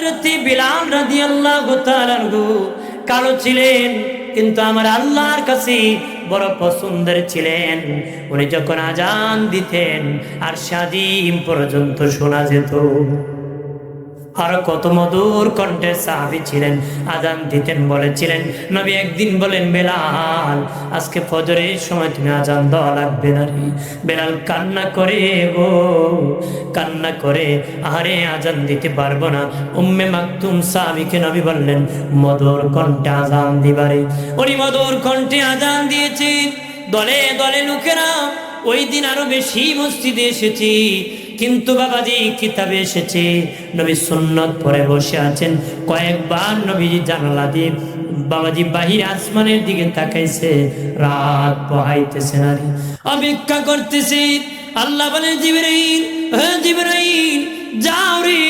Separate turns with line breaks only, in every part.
হযরত বিলাল রাদিয়াল্লাহু তাআলা আনহু কালো ছিলেন, কিন্তু আমার আল্লাহর কাছে বড় পছন্দের ছিলেন। উনি যখন আজান দিতেন আর শাদিম পর্যন্ত শোনা যেত। আর কত মধুর কণ্ঠে সাহাবী ছিলেন, আজান দিতেন, বলেছিলেন নবী একদিন বলেন, বেলাল আজকে ফজরের সময় তুমি আজান দেওয়া লাগবে না রে। বেলাল কান্না করে গো, কান্না করে আরে আজান দিতে পারবো না। উম্মে মাকতুম সাহাবীকে নবী বললেন মধুর কণ্ঠে আজান দিবারে। উনি মধুর কণ্ঠে আজান দিয়েছে। দলে দলে লোকেরা ওই দিন আরো বেশি মসজিদে এসেছি, কিন্তু বাবাজি কিতাবে এসেছে নবী সুন্নত পরে বসে আছেন। কয়েকবার নবীজি জানালা দিয়ে বাবাজি বাহির আসমানের দিকে তাকাইছে, রাত পোহাইতেছে না রে, অপেক্ষা করতেছে। আল্লাহ বলে জিবরাইল, হ্যাঁ জিবরাইল যাও রে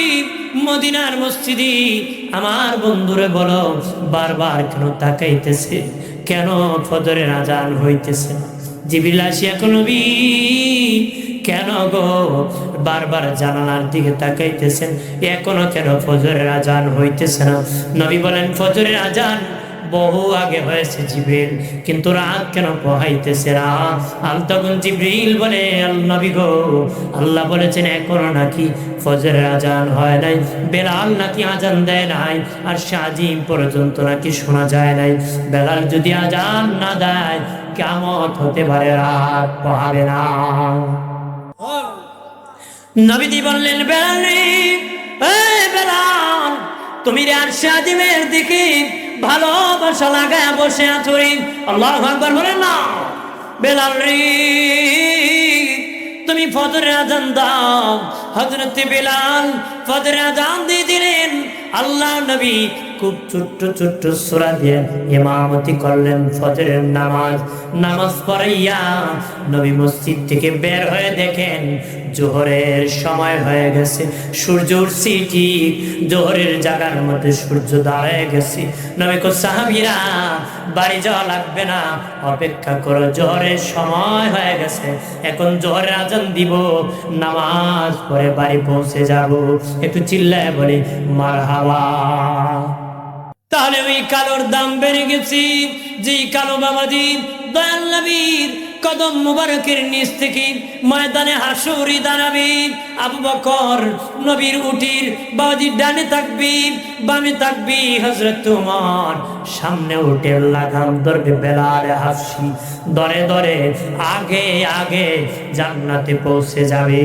মদিনার মসজিদে আমার বন্ধুরে বলো বারবার কেন তাকাইতেছে, কেন ফজরের আজান হইতেছে না। জিবরিল আসিয়া কো নবী কেন গো বারবার জানালার দিকে তাকাইতেছেন, এখনো কেন ফজরের আজান হইতেছে না? নবী বলেন ফজরের আজান বহু আগে হয়েছে জিবরিল, কিন্তু রাত কেন পোহাইতেছে না? তখন জিবরিল বলে নবী গো আল্লাহ বলেছেন এখনো নাকি ফজরের আজান হয় নাই, বেলাল নাকি আজান দেয় নাই, আর শাদিম পর্যন্ত নাকি শোনা যায় নাই। বেলাল যদি আজান না দেয় কিয়ামত হতে পারে, রাত পোহাবে না। নবীজি বললেন বেলাল রে, বেলাল তুমি রে আর শাদিমের দিকে ভালোবাসা লাগায় বসে আছো রে। আল্লাহু আকবার বলেন না। বেলাল রে তুমি ফজরের আজান দাও। হযরত বেলাল ফজরের আজান দিয়ে দিলেন। আল্লাহ নবী খুব ছোট্ট ছোট্ট সূরা দিয়ে ইমামতি করলেন ফজরের নামাজ পড়াইয়া নবী মসজিদ থেকে বের হয়ে দেখেন জোহরের সময় হয়ে গেছে, সূর্য উঠছে ঠিক, জোহরের জায়গার মধ্যে সূর্য দাঁড়ায় গেছে। নবী কো সাহাবীরা বাড়ি যাওয়া লাগবে না, অপেক্ষা করো, জোহরের সময় হয়ে গেছে, এখন জোহরের আজান দিব, নামাজ পড়ে বাড়ি পৌঁছে যাব। একটু চিল্লায় বলি মারহাবা। তাহলে ওই কালোর দাম বেড়ে গেছে, যেই কালো বাবাজি দয়াল নবীর কদম মুবারকের নিচ থেকে ময়দানে হাসুরি দাঁড়াবে। আবু বকর নবীর উটির বাবাজির ডানে থাকবি, বামে থাকবি হযরত ওমর, সামনে উঠে লাগাম ধরবে বেলাল হাফসি, দরে দরে আগে আগে জান্নাতে পৌঁছে যাবে।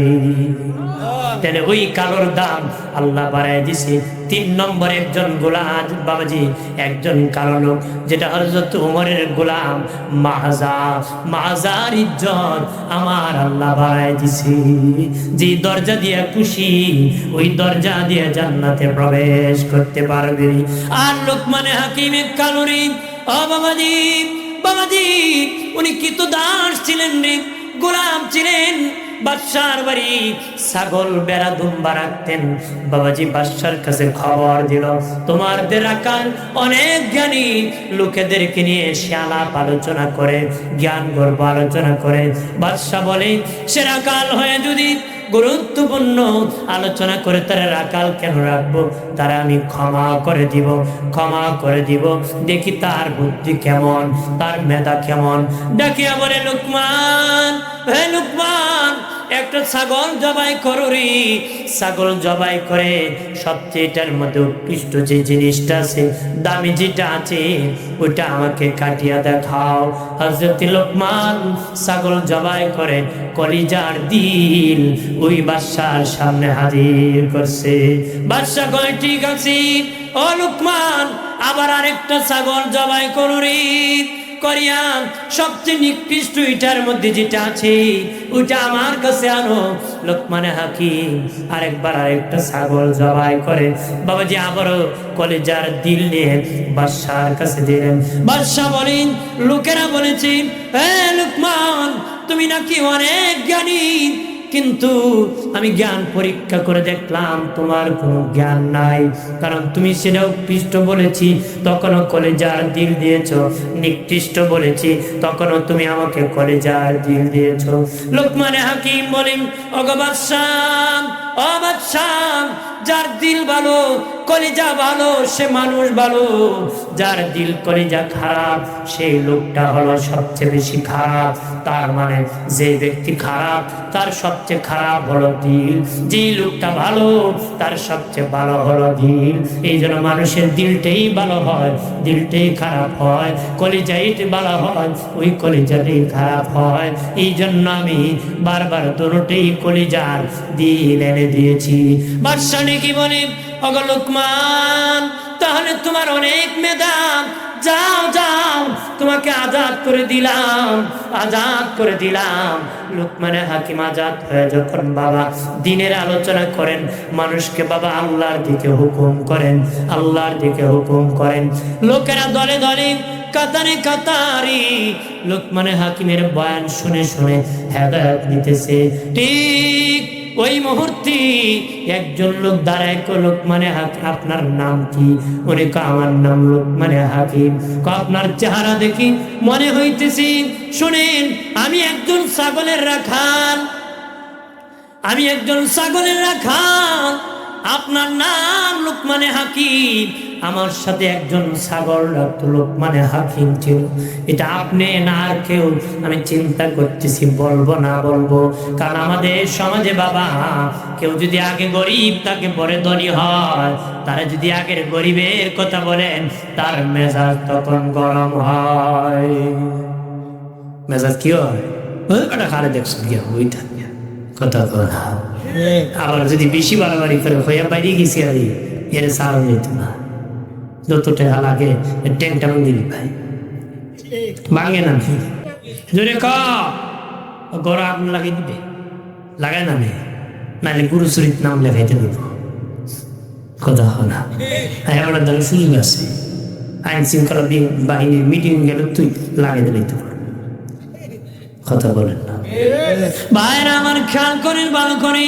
তাহলে ওই কালোর দাম আল্লাহ বাড়ায় দিছে। 3 নম্বর একজন গোলাম বাবাজি, একজন কালো লোক, যেটা হযরত ওমরের গোলাম মাহাজার ইজ্জত আমার আল্লাহ বাড়ায় দিছে। যে দরজা দিয়ে খুশি ওই দরজা দিয়ে জান্নাতে প্রবেশ করতে পারবে। আর লোকমানে হাকিমে কালোরি ও বাবাজি, বাবাজি উনি কৃতদাস ছিলেন রে, গোলাম ছিলেন। বাদশার বাড়ি ছাগল বেড়া দুম্বা রাখতেন। বাবাজি বাদশার কাছে খবর দিল তোমাদের রাখাল অনেক জ্ঞানী, লোকেদেরকে নিয়ে সে আলাপ আলোচনা করে, জ্ঞান গর্ব আলোচনা করে। বাদশা বলে সে রাখাল হয়ে যদি গুরুত্বপূর্ণ আলোচনা করে তারা রাখাল কেন রাখবো, তারা আমি ক্ষমা করে দিব, ক্ষমা করে দিব, দেখি তার বুদ্ধি কেমন, তার মেধা কেমন। ডাকিয়া বলে লুকমান, হে লুকমান একটা ছাগল জবাই করো রে। ছাগল জবাই করে সবচেয়ে এটার মধ্যে উৎকৃষ্ট যে জিনিসটা আছে, দামি যেটা আছে ওটা আমাকে কাটিয়া দেখাও। হযরত লোকমান ছাগল জবাই করে কলিজার দিল ওই বাদশার সামনে হাজির করছে। বাদশা কয় ঠিক আছে ও লোকমান, আবার আরেকটা ছাগল জবাই করো রে। করিয়া সবচেয়ে নিকৃষ্ট এটার মধ্যে যেটা আছে ওটা আমার কাছে আনো। লোকমানে হাকিম আরেকটা ছাগল জবাই করে বাবাজি আবারও কলিজার দিল নিয়ে বাদশার কাছে দিলেন। বাদশা বলেন লোকেরা বলেছে হে লোকমান তুমি নাকি অনেক জ্ঞানী, কিন্তু আমি জ্ঞান পরীক্ষা করে দেখলাম তোমার কোনো জ্ঞান নাই, কারণ তুমি সেটা উৎকৃষ্ট বলেছি তখনও কলিজার দিল দিয়েছো, নিকৃষ্ট বলেছি তখনও তুমি আমাকে কলিজার দিল দিয়েছো। লোকমানে হাকিম বলেন ও বাদশা, ও বাদশা যার দিল ভালো কলিজা ভালো সে মানুষ ভালো, যার দিল কলিজা খারাপ সেই লোকটা হলো সবচেয়ে বেশি খারাপ। তার মানে যে ব্যক্তি খারাপ তার সবচেয়ে খারাপ হলো দিল, যে লোকটা ভালো তার সবচেয়ে ভালো হলো দিল। এই জন্য মানুষের দিলটাই ভালো হয়, দিলটাই খারাপ হয়, কলিজাই ভালো হয়, ওই কলিজাটাই খারাপ হয়। এই জন্য আমি বারবার দুটোই কলিজার দিল এনে দিয়েছি। বাদশা কি বলে, ওগো লোকমান, তাহলে তোমার অনেক মেধা, যাও যাও তোমাকে আজাদ করে দিলাম, আজাদ করে দিলাম। লোকমানে হাকিম আজাদ হয়ে যখন বাবা দিনের আলোচনা করেন, মানুষকে বাবা আল্লাহর দিকে হুকুম করেন, আল্লাহর দিকে হুকুম করেন, লোকেরা দলে দলে কাতারে কাতারি লোকমানে হাকিমের বয়ান শুনে শুনে হেদায়েত নিতেছে। ঠিক ওই মুহূর্তে একজন লোক দাঁড়ায়, লোকমানে হাকিম আপনার নাম কি? উনি কয় আমার নাম লোকমানে হাকিম। আপনার চেহারা দেখি মনে হইতেছি, শুনেন আমি একজন ছাগলের রাখাল, আমি একজন ছাগলের রাখাল, আপনার নাম লোকমানে হাকিম, আমার সাথে একজন ছাগল রাখতো লোকমানে হাকিম ছিল, এটা আপনি না আর কেউ? আমি চিন্তা করতেছি বলবো না বলবো, কারণ আমাদের সমাজে বাবা কেউ যদি আগে গরিব তাকে পরে ধনী হয়, তারা যদি আগের গরিবের কথা বলেন তার মেজাজ তখন গরম হয়। মেজাজ কি হয়? ওই কটা খালে দেখছো গিয়া ওইটা কথা কথা। আবার যদি বেশি বাড়াবাড়ি করে হইয়া বাইরে গেছি আর এর সার নিত না, যত টাকা লাগে ট্যাংটা দিবি ভাই, ভাঙে না জোরে গড় আগুন লাগিয়ে দিবে, লাগায় না নাহলে গুরু চরিত নাম লেখাইতে দেব, কথা হয় না। এমন ধরনের সুযোগ আছে, আইন শৃঙ্খলা বাহিনীর মিটিং গেল তুই লাগাই দিলে তো কথা বলেন না। ভাইরা আমার খেয়াল করেন ভালো করে,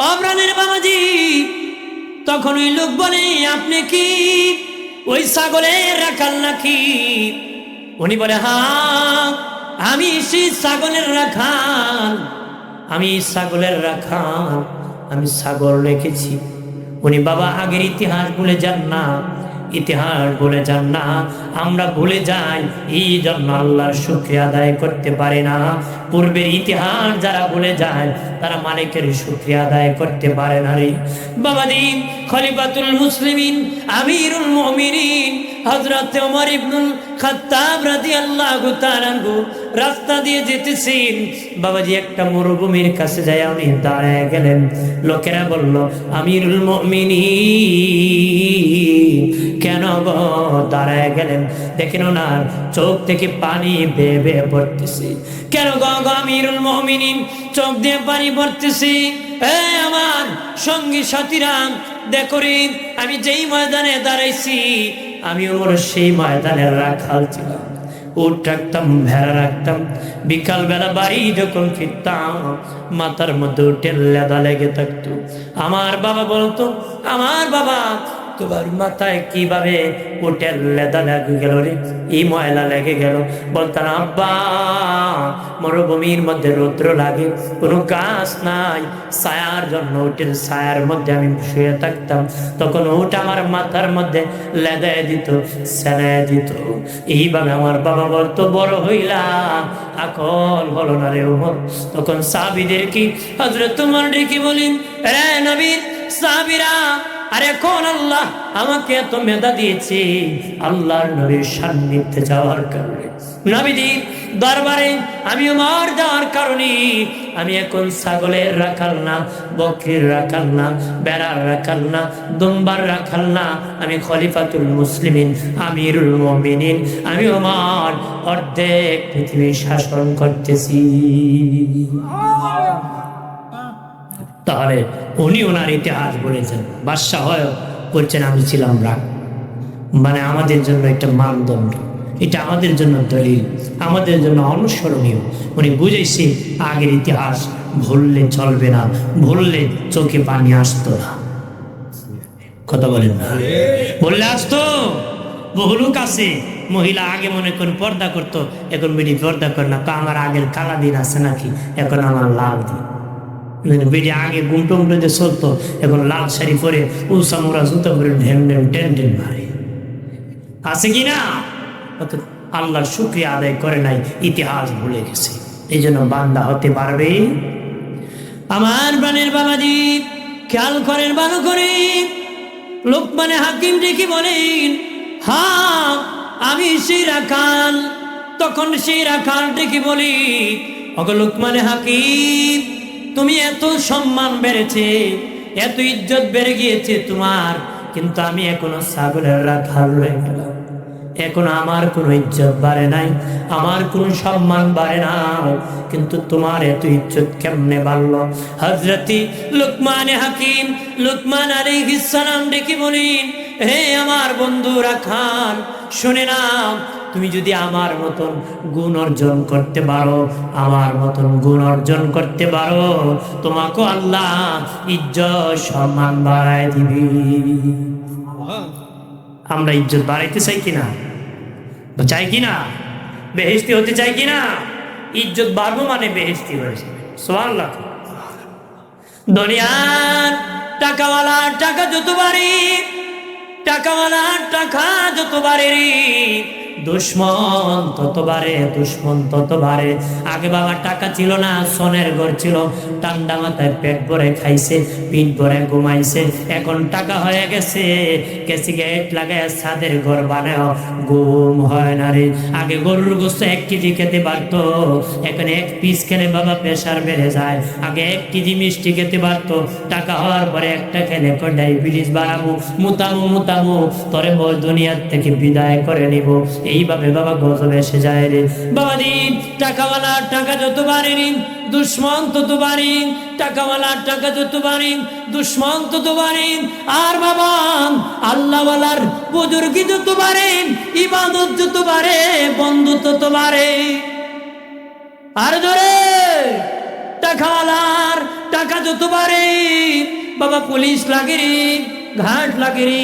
অপ্রাণের বাবাজি তখন ওই লোক বলে আপনি কি ওই ছাগলের রাখাল নাকি? উনি বলে হ্যাঁ আমি সেই ছাগলের রাখাল, আমি ছাগলের রাখাল, আমি ছাগল রেখেছি। উনি বাবা আগের ইতিহাস ভুলে যান না, ইতিহাস ভুলে যান না, আমরা ভুলে যাই, এই জন্য আল্লাহর শুকরিয়া আদায় করতে পারে না। পূর্বের ইতিহাস যারা ভুলে যায় তারা মালিকের শুকরিয়া আদায় করতে পারে না রে বাবাজি। খলিফাতুল মুসলিমিন আমিরুল মুমিনিন হযরত ওমর ইবনুল খাত্তাব রাদিয়াল্লাহু তাআলা আনহু রাস্তা দিয়ে যেতেছেন, বাবাজি একটা মরুভূমির কাছে যায় উনি দাঁড়ায় গেলেন। লোকেরা বলল আমিরুল মুমিনিন কেন গো দাঁড়ায় গেলেন? দেখেন ওনার চোখ থেকে পানি বেয়ে বেয়ে পড়তেছে। কেন গো আমিরুল মুমিনিন চোখ দিয়ে পানি পড়তেছে? আমার সঙ্গী সাথীরা দেখো রে, আমি যেই ময়দানে দাঁড়াইছি আমি ওর সেই ময়দানের রাখাল ছিলাম, উট রাখতাম, ভেড়া রাখতাম। বিকাল বেলা বাড়ি যখন ফিরতাম মাথার মধ্যে উটের লেদা লেগে থাকতো। আমার বাবা বলতো, আমার বাবা তোমার মাথায় কিভাবে উটের লেদা লেগে গেল রে, এই ময়লা লেগে গেল? বলতাম আব্বা মরুভূমির মধ্যে রৌদ্র লাগে, কোনো গাছ নাই, ছায়ার জন্য উটের ছায়ার মধ্যে আমি শুয়ে থাকতাম, তখন উট আমার মাথার মধ্যে লেদায় দিত, সেলায় দিত। এইভাবে আমার বাবা বলতো বড় হইলাম, আকল হলো না রে ওমর। তখন সাহাবীদের কি হযরত ওমর ডেকে বলেন, রে নবীর সাহাবীরা, আরে কোন আল্লাহ আমাকে এত মেধা দিয়েছে আল্লাহর নবীর সান্নিধ্যে যাওয়ার কারণে, নবীজির দরবারে আমি ওমর যাওয়ার কারণে আমি এখন ছাগলের রাখাল না, বকরির রাখাল না, বেড়ার রাখাল না, দুম্বার রাখাল না, আমি খলিফাতুল মুসলিমিন আমিরুল মুমিনিন, আমি ওমর অর্ধেক পৃথিবী শাসন করতেছি। তাহলে উনি ওনার ইতিহাস বলেছেন, বাদশাহ হয় বলছেন আমি ছিলাম রাগ, মানে আমাদের জন্য একটা মানদণ্ড, এটা আমাদের জন্য দলিল, আমাদের জন্য অনুসরণীয়। উনি বুঝেছি আগের ইতিহাস ভুললে চলবে না, ভুললে চোখে পানি আসতো না, কথা বলেন না, বললে আসতো। বহু লোক আছে মহিলা আগে মনে করেন পর্দা করতো, এখন বেটি পর্দা করে না, তো আমার আগের কালা দিন আছে নাকি, এখন আমার লাল দিন, বেরি আগে গুমটো গুমটোতে চলতো, এখন লাল শাড়ি পরে উলসামুরা জুতো পরে ঢেন ঢেন টেন টেন মারে। আছে কি না? আল্লাহর শুকরিয়া আদায় করে নাই, ইতিহাস ভুলে গেছে। এই জন্য বান্দা হতে পারবে। আমার প্রাণের বাবাজি খেয়াল করেন ভালো করে, লোকমানে হাকিম ডেকে বলেন, হ্যাঁ আমি সেই রাখাল। তখন সেই রাখাল ডেকে বলি, ওগো লোকমানে হাকিম, তুমি এত সম্মান বেড়েছে, এত ইজ্জত বেড়ে গিয়েছে তোমার, কিন্তু আমি এখনো ছাগলের রাখাল রয়ে গেলাম। এখন আমার কোনো ইজ্জত বাড়ে নাই, আমার কোনো সম্মান বাড়ে না, কিন্তু তোমার এত ইজ্জত কেমনে বাড়লো? হযরতি লোকমানে হাকিম লোকমান আলাইহিস সালাম ডেকে বলেন, হে আমার বন্ধু রাখাল, শুনে নাও, তুমি যদি আমার মতন গুণ অর্জন করতে পারো, আমার মতন গুণ অর্জন করতে পারো, তোমাকে আল্লাহ ইজ্জত সম্মান বাড়ায় দিবি। আমরা ইজ্জত বাড়াইতে চাই কিনা? চাই কিনা? বেহেশতি হতে চাই কিনা? ইজ্জত বাড়বো মানে বেহেশতি হয়েছে। সুবহানাল্লাহ। দুনিয়ার টাকাওয়ালা টাকা যত বাড়ে, টাকাওয়ালা টাকা যত বাড়ে রে, দুশ্মন তত বাড়ে, দুশ্মন তত বাড়ে। আগে বাবা টাকা ছিল না, সোনের ঘর ছিল, ঠান্ডা মাথায় পেট ভরে খাইছে, পিঠ ভরে ঘুমাইছে। এখন টাকা হয়ে গেছে, গেট লাগায় ছাদের ঘর বানায়, ঘুম হয় না রে। আগে গরুর গোস্ত 1 কেজি খেতে পারতো, এখন 1 পিস খেলে বাবা প্রেশার বেড়ে যায়। আগে 1 কেজি মিষ্টি খেতে পারতো, টাকা হওয়ার পরে একটা খেলে ডায়াবেটিস বাড়াবো, মুতামু মুতামু তোরে বল দুনিয়ার থেকে বিদায় করে নিব। এইভাবে বাবা গজব এসে যায় রে। বাবা দিন টাকাওয়ালা টাকা যত বাড়েনি, দুশ্মন তত বাড়ে, টাকাওয়ালা টাকা যত বাড়ে, দুশ্মন তত বাড়ে। আর বাবা আল্লাহওয়ালার বুজুর্গি যত বাড়ে, ইবাদত যত বাড়ে, বন্ধু তত বাড়ে। আর ধরে টাকাওয়ালার টাকা যত বাড়ে, বাবা পুলিশ লাগে রে, ঘাট লাগে রে,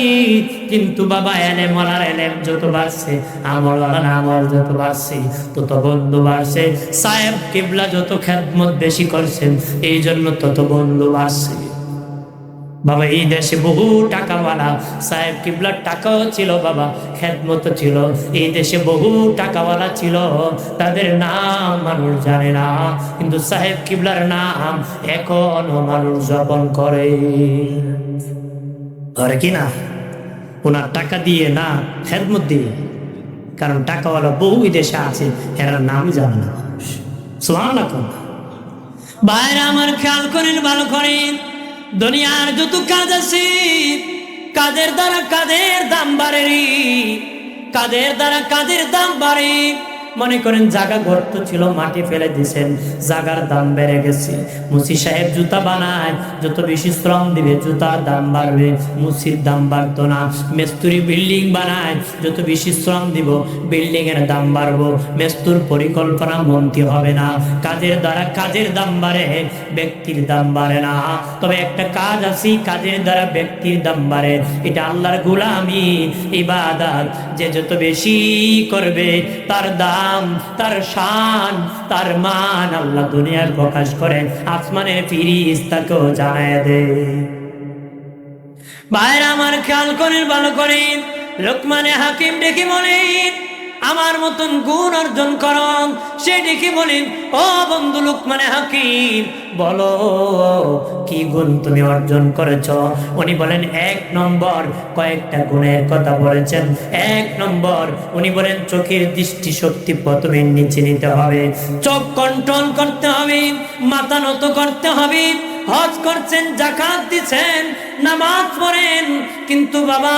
কিন্তু বাবা এলেম ওয়ালার এলেম যত বাড়ছে, আমল ওয়ালার আমল যত বাড়ছে, তত বন্ধু বাড়ছে। সাহেব কিবলা যত খেদমত বেশি করছেন, এই জন্য তত বন্ধু বাড়ছে। বাবা এই দেশে বহু টাকাওয়ালা, সাহেব কিবলার টাকাও ছিল বাবা, খেদমত ছিল। এই দেশে বহু টাকাওয়ালা ছিল, তাদের নাম মানুষ জানে না, কিন্তু সাহেব কিবলার নাম এখনো মানুষ জপন করে। ধরে কি না? ওনার টাকা দিয়ে না, খেদমত দিয়ে। কারণ টাকাওয়ালা বহু দেশে আছে, এরা নাম জানে না। সুবহানাল্লাহ। বাইরে আমার খেয়াল করেন ভালো করেন, দুনিয়ার যত কাজ আছে, কাজের দ্বারা কাজের দাম বাড়ে, কাজের দ্বারা কাজের দাম বাড়ে। মনে করেন জায়গা গর্ত ছিল, মাটি ফেলে দিয়েছেন, জায়গার দাম বেড়ে গেছে। মুসি সাহেব জুতা বানায়, যত বেশি শ্রম দিবে জুতার দাম বাড়বে, মুসির দাম বাড়তো না। মেস্তুরি বিল্ডিং বানায়, যত বেশি শ্রম দিব বিল্ডিং এর দাম বাড়বো, মেস্তুর পরিকল্পনা মন্ত্রী হবে না। কাজের দ্বারা কাজের দাম বাড়ে, ব্যক্তির দাম বাড়ে না। তবে একটা কাজ আছে, কাজের দ্বারা ব্যক্তির দাম বাড়ে, এটা আল্লাহর গোলামি, ইবাদত। যে যত বেশি করবে তার দাম, তার শান, তার মান আল্লাহ দুনিয়ার প্রকাশ করেন, আসমানের ফেরেশতাকেও জানায় দেয়। ভাইরা আমার খেয়াল করেন ভালো করেন, লোকমানে হাকিম ডেকে বলেন, আমার মতন গুণ অর্জন করন। সে ডেকে বলেন, ও বন্ধু লোকমানে হাকিম, বলো কি গুণ তুমি অর্জন করেছ? উনি বলেন, 1 নম্বর, কয়েকটা গুণের কথা বলেছেন। 1 নম্বর উনি বলেন, চোখের দৃষ্টি শক্তি প্রথমে নিচে নিতে হবে, চোখ কন্ট্রোল করতে হবে, মাথা নত করতে হবে। হজ করছেন, যাকাত দিচ্ছেন, নামাজ পড়েন, কিন্তু বাবা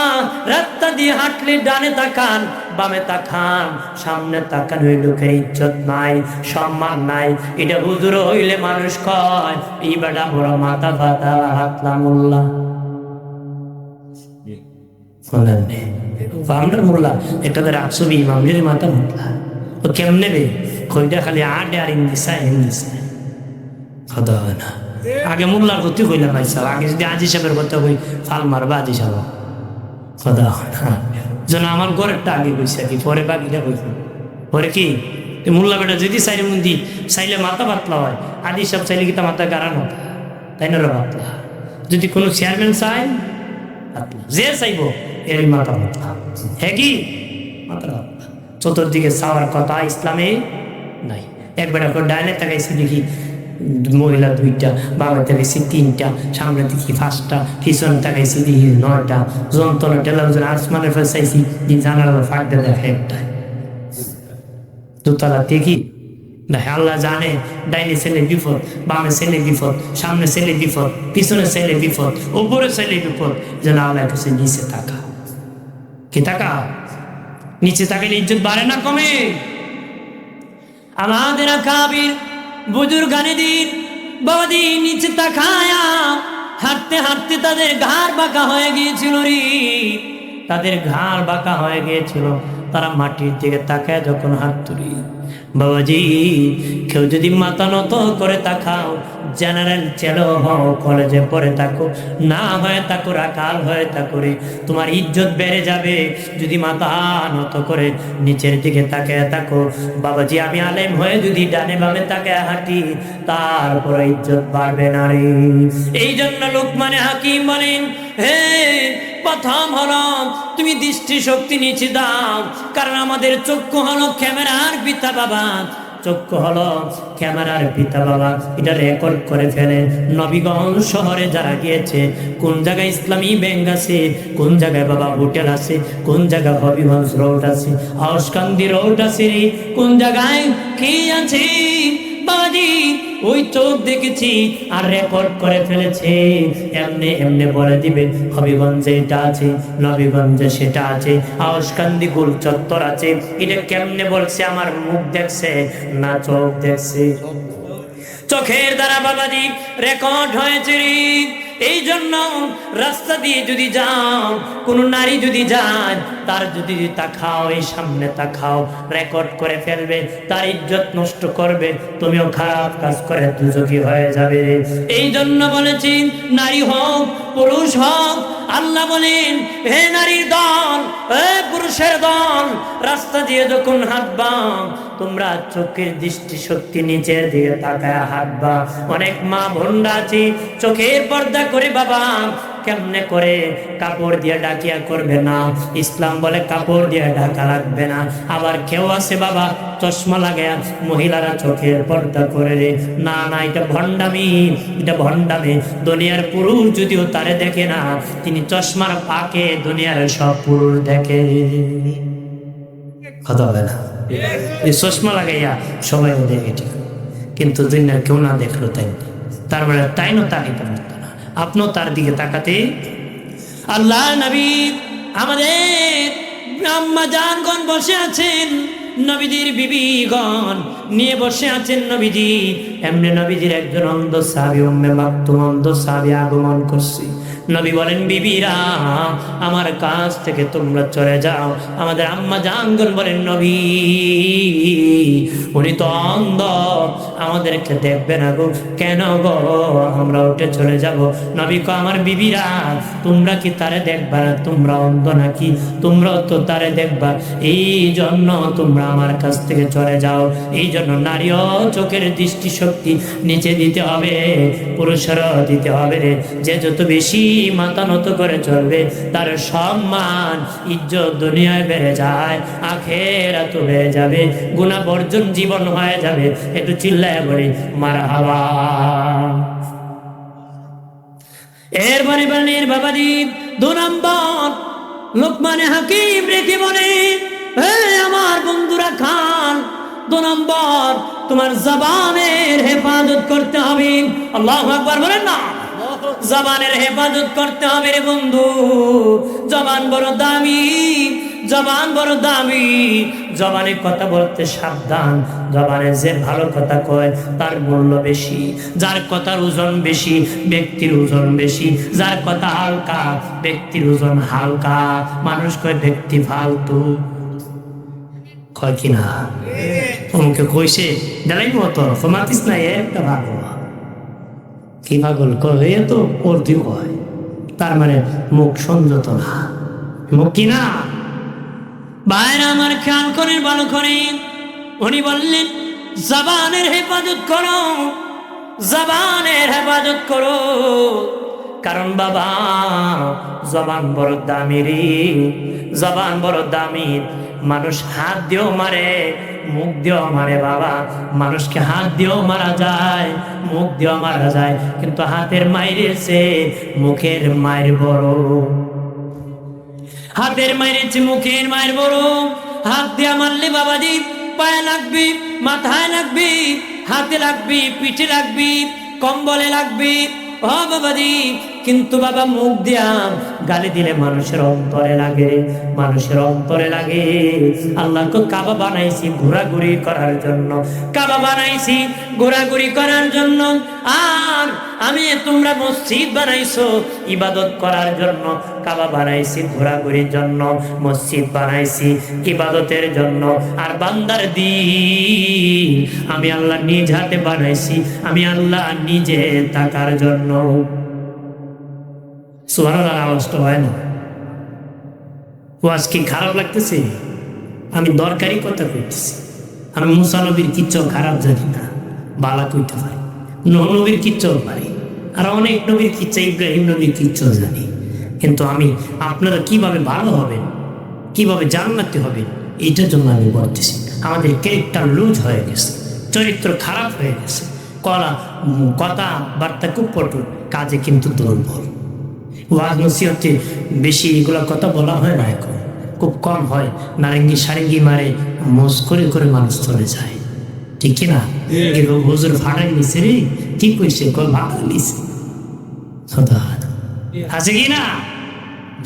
রাস্তা দিয়ে হাঁটলে ডানে তাকান, বামে তাকান, সামনে তাকান, ওই লোকের ইজ্জত নাই, সম্মান নাই। এটা হুজুর হইলে মানুষ কয়, এই বেটা বড় মাথা ফাতা হাতলা মোল্লা। আমরা মোল্লা এটা তো রাখছবি ইমামের মাথা মোল্লা, ও কেমনে বে কইটা খালি আডে আর ইংলিশা ইংলিশা কথা হয় না। আগে মোল্লার ক্ষতি কইলে ভাই সাহেব, আগে যদি আজি সাহেবের কথা কই ফাল মারবা আজি সাহেব কথা হয় না। যেন আমার ঘরেরটা আগে কইছে কি, পরে বাকিটা কইছে পরে কি মোল্লা বেটা যদি চাইলে মন্দি চাইলে মাথা পাতলা হয়, আদি সব চাইলে কি তা মাথা গাড়ানো। তাই না রে পাতলা। যদি কোনো চেয়ারম্যান চায় পাতলা, যে চাইব এর মাথা পাতলা, হ্যাঁ কি মাথা পাতলা। চতুর্দিকে চাওয়ার কথা ইসলামে নাই। একবার এখন ডাইনে তাকাইছি দেখি মহিলা 2টা, বাবা তাকাইছি 3টা, সামনে দেখি 5টা, পিছনে তাকাইছি দেখি 9টা, যন্ত্রণা টেলিভিশন আসমানের ফেলে চাইছি জানালার ফাঁক দিয়ে দেখা একটা দোতলা দেখি না। আল্লাহ জানে ডাইনে ছেলে বিপদ, বামে ছেলে বিপদ, সামনে ছেলে বিপদ, পিছনে ছেলে বিপদ, উপরে ছেলে বিপদ। যেন আল্লাহ কাছে নিচে থাকা, কি থাকা? নিচে থাকলে ইজ্জত বাড়ে না কমে? আমাদের আকাবির বুজুর্গানে দিন বাবাদি নিচে তাকায়া হাঁটতে হাঁটতে তাদের ঘাড় বাঁকা হয়ে গিয়েছিল রে, তাদের ঘাড় বাঁকা হয়ে গিয়েছিল। তারা মাটির দিকে তাকায় যখন হাত তুলি, বাবাজি কেউ যদি মাথা নত করে তাকাও, জেনারেল চেলো হও, কলেজে পড়ে থাকো, না হয়ে থাকো রাখাল হয়ে থাকো রে, তোমার ইজ্জত বেড়ে যাবে যদি মাথা নত করে নিচের দিকে তাকায় থাকো। বাবাজি আমি আলেম হয়ে যদি ডানে বামে তাকায় হাঁটি, তারপরে ইজ্জত বাড়বে না রে। এই জন্য লোকমানে হাকিম বলেন, হে প্রথম হলো তুমি দৃষ্টি শক্তি নিচে দাও, কারণ আমাদের চক্ষু হলো ক্যামেরার পিতা বাবা, চক্ষু হলো ক্যামেরার পিতা বাবা। এটা রেকর্ড করে ফেলে নবীগঞ্জ শহরে যারা গিয়েছে, কোন জায়গায় ইসলামী ব্যাংক আছে, কোন জায়গায় বাবা হোটেল আছে, কোন জায়গায় হবিগঞ্জ রোড আছে, হাউসকান্দি রোড আছে, কোন জায়গায় কি আছে বাবাজি ওই চোখ দেখেছি আর রেকর্ড করে ফেলেছে। এমনি এমনি বলে দিবে হবিগঞ্জে এটা আছে, নবীগঞ্জে সেটা আছে, হাউসকান্দি গোল চত্বর আছে। এটা কেমনে বলছে? আমার মুখ দেখছে না চোখ দেখছে? চোখের দ্বারা বাবাজি রেকর্ড হয়েছে রে। এই জন্য রাস্তা দিয়ে যদি যাও, কোনো নারী যদি যায়, তার যদি তাকাও, এই সামনে তাকাও, রেকর্ড করে ফেলবে, তার ইজ্জত নষ্ট করবে, তুমিও খারাপ কাজ করে দুজকি হয়ে যাবে। এই জন্য বলেছি নারী হোক পুরুষ হোক, আল্লাহ বলেন হে নারীর দল, হে পুরুষের দল, রাস্তা দিয়ে যখন হাঁটবা তোমরা চোখের দৃষ্টি শক্তি নিচের দিকে তাকায় হাঁটবা। অনেক মা বোনরা আছে চোখের পর্দা করে বাবা, কেমনে করে? কাপড় দিয়ে ডাকিয়া করবে না, ইসলাম বলে কাপড় দিয়ে ঢাকা লাগবে না। আবার কেউ আছে বাবা চশমা লাগায়া মহিলারা চোখের পর্দা করে রে, না না এটা ভণ্ডামি, এটা ভণ্ডামি। দুনিয়ার পুরুষ যদিও তারে দেখে না, তিনি চশমার ফাঁকে দুনিয়ার সব পুরুষ দেখে। কথা বলে না, এই চশমা লাগাইয়া সবাই দেখে ঠিক, কিন্তু দুনিয়ার কেউ না দেখলো তাই, তার মানে তাই না তাকাইতে পারতো না, আপনিও তার দিকে তাকাতে। আল্লাহ নবী আমাদের আম্মা জানগণ বসে আছেন, নবীজির বিবিগণ নিয়ে বসে আছেন নবীজি। এমনি নবীজির একজন অন্ধ সাহাবী উম্মে মাকতুম অন্ধ সাহাবী আগমন করছে। নবী বলেন বিবিরা আমার কাছ থেকে তোমরা চলে যাও। আমাদের আম্মা জানগণ বলেন নবী উনি তো অন্ধ, আমাদেরকে দেখবে না গো। কেন গো? আমরা উঠে চলে যাব। নবী কো আমার বিবিরা তোমরা কি তারে দেখবা না? তোমরা অন্ধ নাকি? তোমরাও তো তারে দেখবা, এই জন্য তোমরা আমার কাছ থেকে চলে যাও। এই জন্য নারীও চোখের দৃষ্টি শক্তি নিচে দিতে হবে, পুরুষেরও দিতে হবে রে। যে যত বেশি মাথা নত করে চলবে, তার সম্মান ইজ্জত দুনিয়ায় বেড়ে যায়, আখিরাতে বেড়ে যাবে, গুনাহ বর্জন জীবন হয়ে যাবে। একটু চিল্লায় বলি মারহাবা। এরপরে বলেন বাবাজি 2 নম্বর লোকমানে হাকিম রেখে বলে হে আমার বন্ধুরা খান, 2 নম্বর তোমার জবানের হেফাজত করতে হবে। আল্লাহু আকবার বলেন না, জবানের হেফাজত করতে হবে রে বন্ধু। জবান বড় দামি, জবান বড় দামি, জবানে কথা বলতে সাবধান। জবানে যে ভালো কথা কয় তার মূল্য বেশি, যার কথার ওজন বেশি ব্যক্তির ওজন বেশি, যার কথা হালকা ব্যক্তির ওজন হালকা। মানুষ কয় ব্যক্তি ফালতু, কয় কিনা অমুকে কইছে দেলাই মতো মাতিস না, একটা ভাগল কি পাগল কয়ে তো পড়তি হয়, তার মানে মুখ সংযত না, মুখ কিনা। বাইরে আমার খেয়াল করেন ভালো করে, উনি বললেন জবানের হেফাজত করো। জবানের হেফাজত করো, কারণ বাবা জবান বড় দামি রে, জবান বড় দামি। মানুষ হাত দিয়েও মারে, মুখ দিয়েও মারে বাবা। মানুষকে হাত দিয়েও মারা যায়, মুখ দিয়েও মারা যায়, কিন্তু হাতের মায়ের চেয়ে মুখের মায়ের বড়। হাতের মায়ের চেয়ে মুখের মায়ের বড়। হাত দিয়ে মারলে বাবাজি পায়ে লাগবি, মাথায় লাগবি, হাতে লাগবি, পিঠে লাগবি, কম্বলে লাগবি, ও বাবাজি। কিন্তু বাবা মুখ দিয়া গালি দিলে মানুষের অন্তরে লাগে, মানুষের অন্তরে লাগে। আল্লাহকে কাবা বানাইছি ঘোরাঘুরি করার জন্য, কাবা বানাইছি ঘোরাঘুরি করার জন্য। আর আমি তোমরা মসজিদ বানাইছো ইবাদত করার জন্য, কাবা বানাইছি ঘোরাঘুরির জন্য, মসজিদ বানাইছি ইবাদতের জন্য। আর বান্দার দিন আমি আল্লাহ নিজ হাতে বানাইছি, আমি আল্লাহ নিজে থাকার জন্য। সুবহানাল্লাহ, আওয়াজটা হয় না? ওয়াজ কি খারাপ লাগতেছে? আমি দরকারি কথা কইতেছি। আমি মুসা নবীর কিচ্ছু খারাপ জানি না, বালা কইতে পারি, নূহ নবীর কিচ্ছু পারি, আর অনেক নবীর কিচ্ছা, ইব্রাহিম নবীর কিচ্ছু জানি। কিন্তু আমি আপনারা কিভাবে ভালো হবেন, কিভাবে জান্নাতি হবেন, এইটার জন্য আমি বলতেছি। আমাদের ক্যারেক্টার লুজ হয়ে গেছে, চরিত্র খারাপ হয়ে গেছে, কথা বার্তা খুব পটু, কাজে কিন্তু দুর্বল। ওয়াজ নসিহতে বেশি এগুলো কথা বলা হয় না, এখন খুব কম হয়। নারেঙ্গি সারেঙ্গি মারে, মোজ করে করে মানুষ চলে যায়, ঠিক কিনা? হুজুর ভাড়াই নিছে রে, কি কইছে? ভাড়া নিছে আছে কিনা?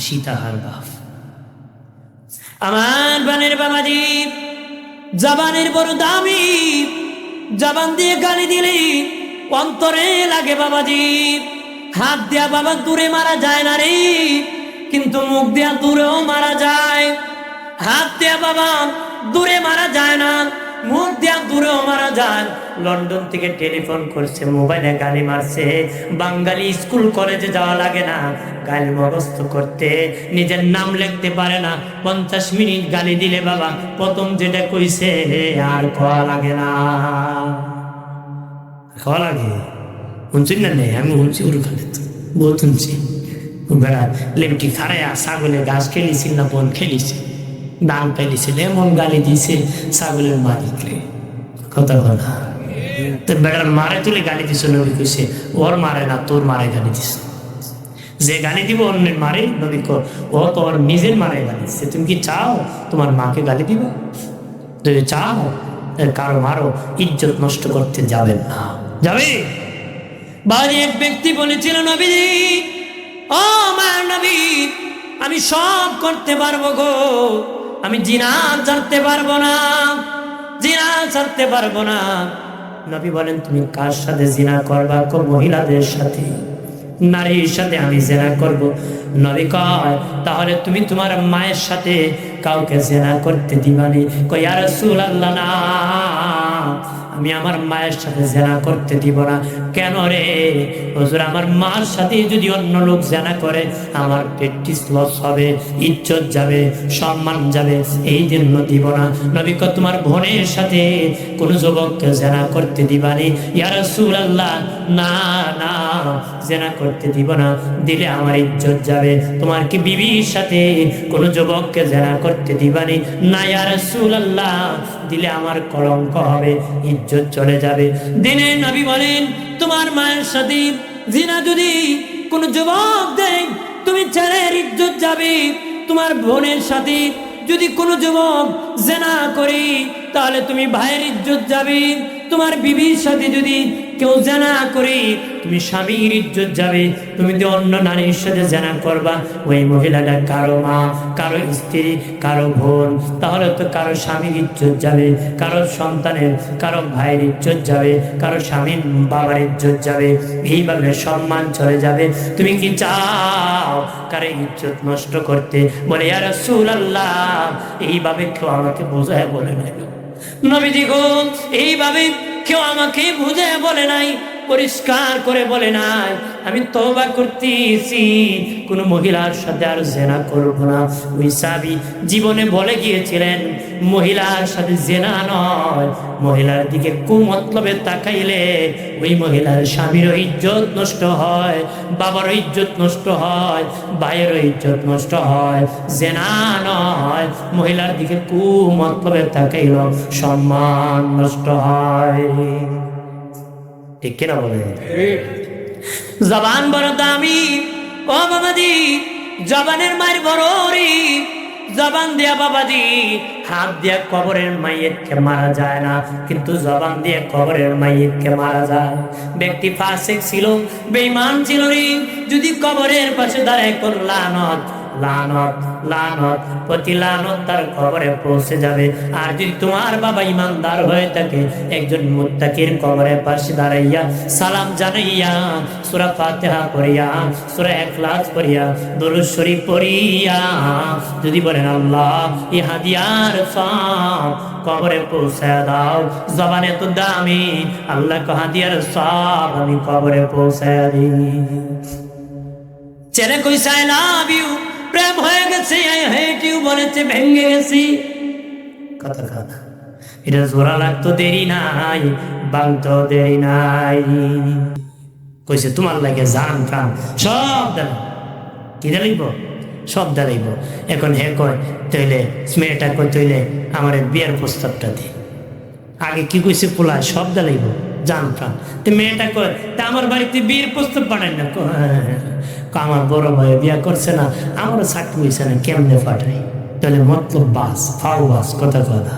সীতাহার বাপ। আমার বানের বাবাজি জবানের বড় দামি। জবান দিয়ে গালি দিলে অন্তরে লাগে বাবাজি। হাত দিয়া বাবা দূরে মারা যায় না রে, কিন্তু মুখ দিয়া দূরেও মারা যায়। হাত দিয়া বাবা দূরে মারা যায় না, মুখ দিয়া দূরেও মারা যায়। লন্ডন থেকে টেলিফোন করছে, মোবাইলে গালি মারছে। বাঙালি স্কুল কলেজে যাওয়া লাগে না গালি মুখস্থ করতে, নিজের নাম লিখতে পারে না। 50 মিনিট গালি দিলে বাবা প্রথম যেটা কইছে আর খাওয়া লাগে না। খাওয়া লাগে শুনছি না? নেই, আমি শুনছি ওর খালে তো বহুত শুনছি। বেড়া লেমটি খাড়াইয়া ছাগলের ঘাস খেলিছিল না বন খেলিছে, দাম পেলিছিল, এমন গালি দিছে ছাগলের মালিকরে। কথা বলা তো বেড়ার মারে তুলে গালি দিছে। নবী কইছে ওর মারে না, তোর মারে গালি দিছে। যে গালি দিব অন্যের মারে, নবী ও তো ওর নিজের মারে গালি দিচ্ছে। তুমি কি চাও তোমার মাকে গালি দিব? যদি চাও কারো মারো, ইজ্জত নষ্ট করতে যাবেন না। যাবে বাড়ি এক ব্যক্তি বলেছিল, নবীজি ও আমার নবী, আমি সব করতে পারবো গো, আমি জিনা ছাড়তে পারবো না, জিনা ছাড়তে পারবো না। নবী বলেন তুমি কার সাথে জিনা করবা? মহিলাদের সাথে, নারীর সাথে আমি জিনা করব। নবী কয় তাহলে তুমি তোমার মায়ের সাথে কাউকে জিনা করতে দিবানি? কয় ইয়া রাসূলুল্লাহ না, আমি আমার মায়ের সাথে জেনা করতে দিব না। কেন রে হুজুর? আমার মার সাথে যদি অন্য লোক জেনা করে আমার প্র্যাকটিস লস হবে, ইজ্জত যাবে, সম্মান যাবে, এই জন্য দিব না। নবী কয় তোমার বোনের সাথে কোন যুবককে জেনা করতে দিবানি? ইয়া রাসূলুল্লাহ না না, জেনা করতে দিব না, দিলে আমার ইজ্জত যাবে। তোমার কি বিবির সাথে কোন যুবককে জেনা করতে দিবানি? না ইয়া রাসূলুল্লাহ, দিলে আমার কলঙ্ক হবে, ইজ্জত চলে যাবে। দিনে নবী বলেন তোমার মায়ের সাথে জিনা যদি কোন যুবক দেয়, তুমি ছেলের ইজ্জত যাবে। তোমার বোনের সাথে যদি কোনো যুবক জিনা করে, তাহলে তুমি ভাইয়ের ইজ্জত যাবে। তোমার বিবির সাথে যদি কেউ জিনা করে, তুমি স্বামীর ইজ্জত যাবে। তুমি যদি অন্য নারীর সাথে জিনা করবা, ওই মহিলাটা কারো মা, কারো স্ত্রী, কারো বোন, তাহলে তো কারো স্বামীর ইজ্জত যাবে, কারো সন্তানের, কারো ভাইয়ের ইজ্জত যাবে, কারো স্বামীর বাবার ইজ্জত যাবে, এইভাবে সম্মান চলে যাবে। তুমি কি চাও কারো ইজ্জত নষ্ট করতে? বলে ইয়া রাসূলুল্লাহ, এইভাবে কেউ আমাকে বোঝায় বলে নাই নবীজি গো, এইভাবে কেউ আমাকে বুঝে বলে নাই। পরিষ্কার করে বলে নাই আমি তওবা করতেছি, কোন মহিলার সাথে আর জেনা করব না। ওই সাহাবী জীবনে বলে গিয়েছিলেন মহিলার সাথে জেনা নয়, মহিলার দিকে কুমতলবে তাকাইলে ওই মহিলার স্বামীরও ইজ্জত নষ্ট হয়, বাবারও ইজ্জত নষ্ট হয়, ভাইয়েরও ইজ্জত নষ্ট হয়। জেনা নয়, মহিলার দিকে কুমতলবে তাকাইল সম্মান নষ্ট হয়। ঠিক কিনা বলে? জবান বড় দামি ও বাবাজি, জবানের মায়ের বড় রে। জবান দিয়া বাবাজি, হাত দিয়া কবরের মাইয়তকে মারা যায় না, কিন্তু জবান দিয়ে কবরের মাইয়তকে মারা যায়। ব্যক্তি ফাসিক ছিল, বেঈমান ছিল রে, যদি কবরের পাশে দাঁড়ায় কোন লানত লানত লানত প্রতি লানত তার কবরে পৌঁছে যাবে। আর যদি তোমার বাবা ইমানদার হয়ে থাকে, একজন মুত্তাকির কবরের পাশে দাঁড়াইয়া সালাম জানাইয়া সূরা ফাতিহা পড়িয়া সূরা ইখলাস পড়িয়া দরুদ শরীফ পড়িয়া যদি বলেন আল্লাহ এই হাদিয়ার সওয়াব কবরে পৌঁছায় দাও, জবানে তো দামি, আল্লাহ কে হাদিয়ার সওয়াব আমি কবরে পৌঁছায় দিই। ছেলে কইছে আই লাভ ইউ, প্রেম হয়ে গেছে, আই হেট ইউ বলেছে, ভেঙে গেছি। কথা কথা এটা জোড়া লাগতো দেরি নাই, বাংতো দেরি নাই। কইছে তোমার লাগে জান প্রাণ সব দেন, কি দিলাইব সব দিলাইব। এখন হে কয় তৈলে মেয়েটা কই তৈলে আমার বিয়ের প্রস্তাবটা দি। আগে কি কইছে পোলা সব দিলাইব জান প্রাণ, তো মেয়েটা কয় তা আমার বাড়িতে বিয়ের প্রস্তাব পাঠাই না। আমার বড় ভাই বিয়া করছে না, আমারও চাকরি হয়েছে না, কেমনে পাঠাই? তাহলে মতলব বাস ফাউ বাস, কথা কথা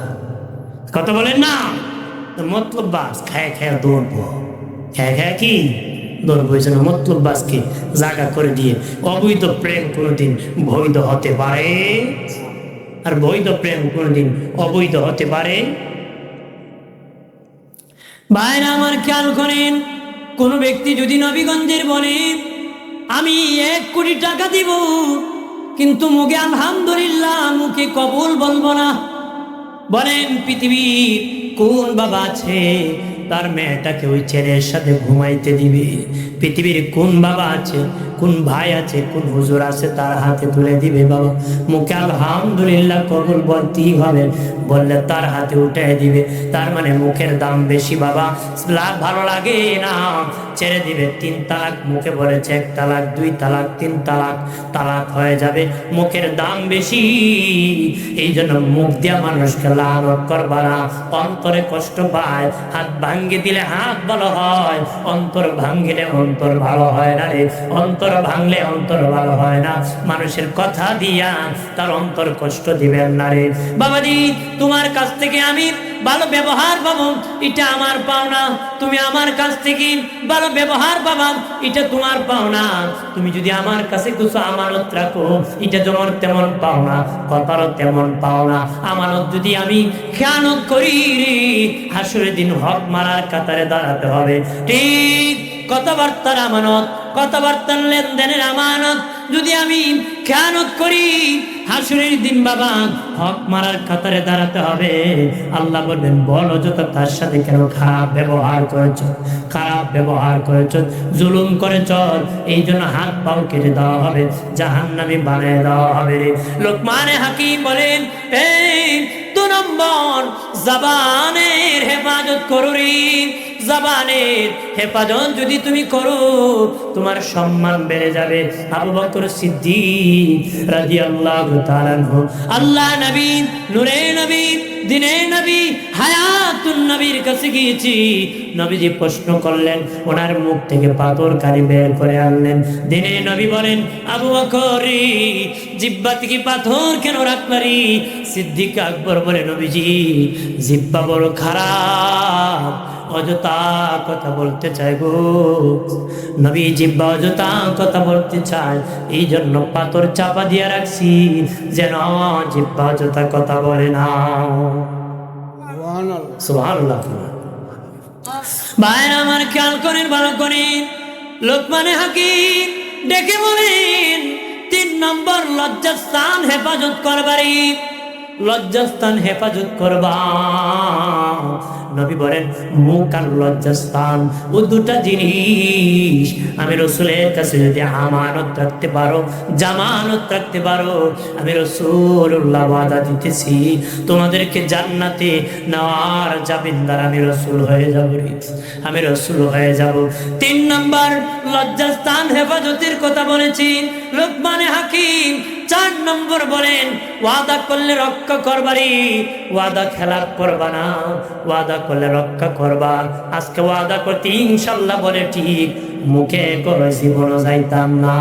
কথা বলেন না, মতলব বাস খায় খায় দৌড়বো, খায় খায় কি দৌড়বো। এই জন্য মতলব বাসকে জায়গা করে দিয়ে অবৈধ প্রেম কোনোদিন বৈধ হতে পারে, আর বৈধ প্রেম কোনোদিন অবৈধ হতে পারে। ভাইরা আমার খেয়াল করেন, কোন ব্যক্তি যদি নবীগঞ্জের বলে আমি 1 কোটি টাকা দিব, কিন্তু মুখে আলহামদুলিল্লাহ মুখে কবুল বলবো না, বলেন পৃথিবীর কোন বাবা আছে তার মেয়েটাকে ওই ছেলের সাথে ঘুমাইতে দিবে? পৃথিবীর কোন বাবা আছে, কোন ভাই আছে, কোন হুজুর আছে তার হাতে তুলে দিবে? বাবা মুখে আলহামদুলিল্লাহ কবুল বলতেই হবে, বললে তার হাতে উঠে দিবে। তার মানে মুখের দাম বেশি বাবা, ভালো লাগে না ছেড়ে দিবে। 3 তালাক মুখে বলেছে, 1 তালাক 2 তালাক 3 তালাক, তালাক হয়ে যাবে। মুখের দাম বেশি, এই জন্য মুখ দিয়া মানুষকে লানত করবা না, অন্তরে কষ্ট পায়। হাত ভাঙ্গি দিলে হাত ভালো হয়, অন্তর ভাঙ্গিলে অন্তর ভালো হয় না রে, অন্তর ভাঙলে অন্তর ভালো হয় না। মানুষের কথা দিয়া তার অন্তর কষ্ট দিবেন না রে বাবাজি। তোমার কাছ থেকে আমি ভালো ব্যবহার পাবো, এটা আমার পাওনা। তুমি আমার কাছ থেকে ভালো ব্যবহার পাবা, এটা তোমার পাওনা। তুমি যদি আমার কাছে কিছু আমানত রাখো, এটা যেমন তেমন পাওনা, কথারও তেমন পাওনা। আমানত যদি আমি খেয়ানত করি রে, হাসরের দিন হক মারার কাতারে দাঁড়াতে হবে। ঠিক কথাবার্তার আমানত, কথাবার্তার লেনদেনের আমানত যদি আমি খেয়ানত করি, হাসরের দিন বাবা হক মারার কাতারে দাঁড়াতে হবে। আল্লাহ বলবেন বলো যত তার সাথে কেন খারাপ ব্যবহার করেছ, খারাপ ব্যবহার করেছ, জুলুম করেছ, এই জন্য হাত পাও কেটে দেওয়া হবে, জাহান্নামী বানিয়ে দেওয়া হবে। লোকমানে হাকিম বলেন 2 নম্বর জবানের হেফাজত করো রে। জবানের হেফাজত যদি তুমি করো, তোমার সম্মান বেড়ে যাবে। আবু বকর সিদ্দিক রাদিয়াল্লাহু তাআলা আনহু, আল্লাহ নবী, নূরে নবী, দিনে নবী, হায়াতুন নবীর কাছে গিয়েছি। নবীজি প্রশ্ন করলেন, ওনার মুখ থেকে পাথর কালি বের করে আনলেন। দিনে নবী বলেন, আবু বকর জিহ্বা থেকে পাথর কেন রাখলারি? সিদ্দিক আকবর বলে, নবীজি জিহ্বা বড় খারাপ, অযথা কথা বলতে চাই গো। নবী জিহ্বা অযথা কথা বলতে চায়, এই জন্য পাথর চাপা দিয়ে রাখছি, যেন জিহ্বা অযথা কথা বলে না। সুবহানাল্লাহ। ভাইরা আমার খেয়াল করেন, ভালো করেন। লোকমানে হাকিম ডেকে বলেন 3 নম্বর লজ্জাস্থান হেফাজত করবারি। লজ্জাস্থান হেফাজত করবা। নবী বলেন মুখ আর লজ্জাস্থান ও দুটা জিনিস আমি রাসূলের কাছে যদি আমানত রাখতে পারো, জামানত রাখতে পারো, আমি রাসূলুল্লাহ ওয়াদা দিতেছি তোমাদেরকে জান্নাতে নেওয়ার জামিনদার আমি রাসূল হয়ে যাব, আমি রাসূল হয়ে যাব। 3 নাম্বার লজ্জাস্থান হেফাজতের কথা বলেছি লোকমানে হাকিম। 4 নম্বর বলেন ওয়াদা করলে রক্ষা করবারি, ওয়াদা খেলাপ করবা না, ওয়াদা করলে রক্ষা করবা। আজকে ওয়াদা করতে ইনশাল্লাহ বলে ঠিক, মুখে করে জীবন যাইতাম না,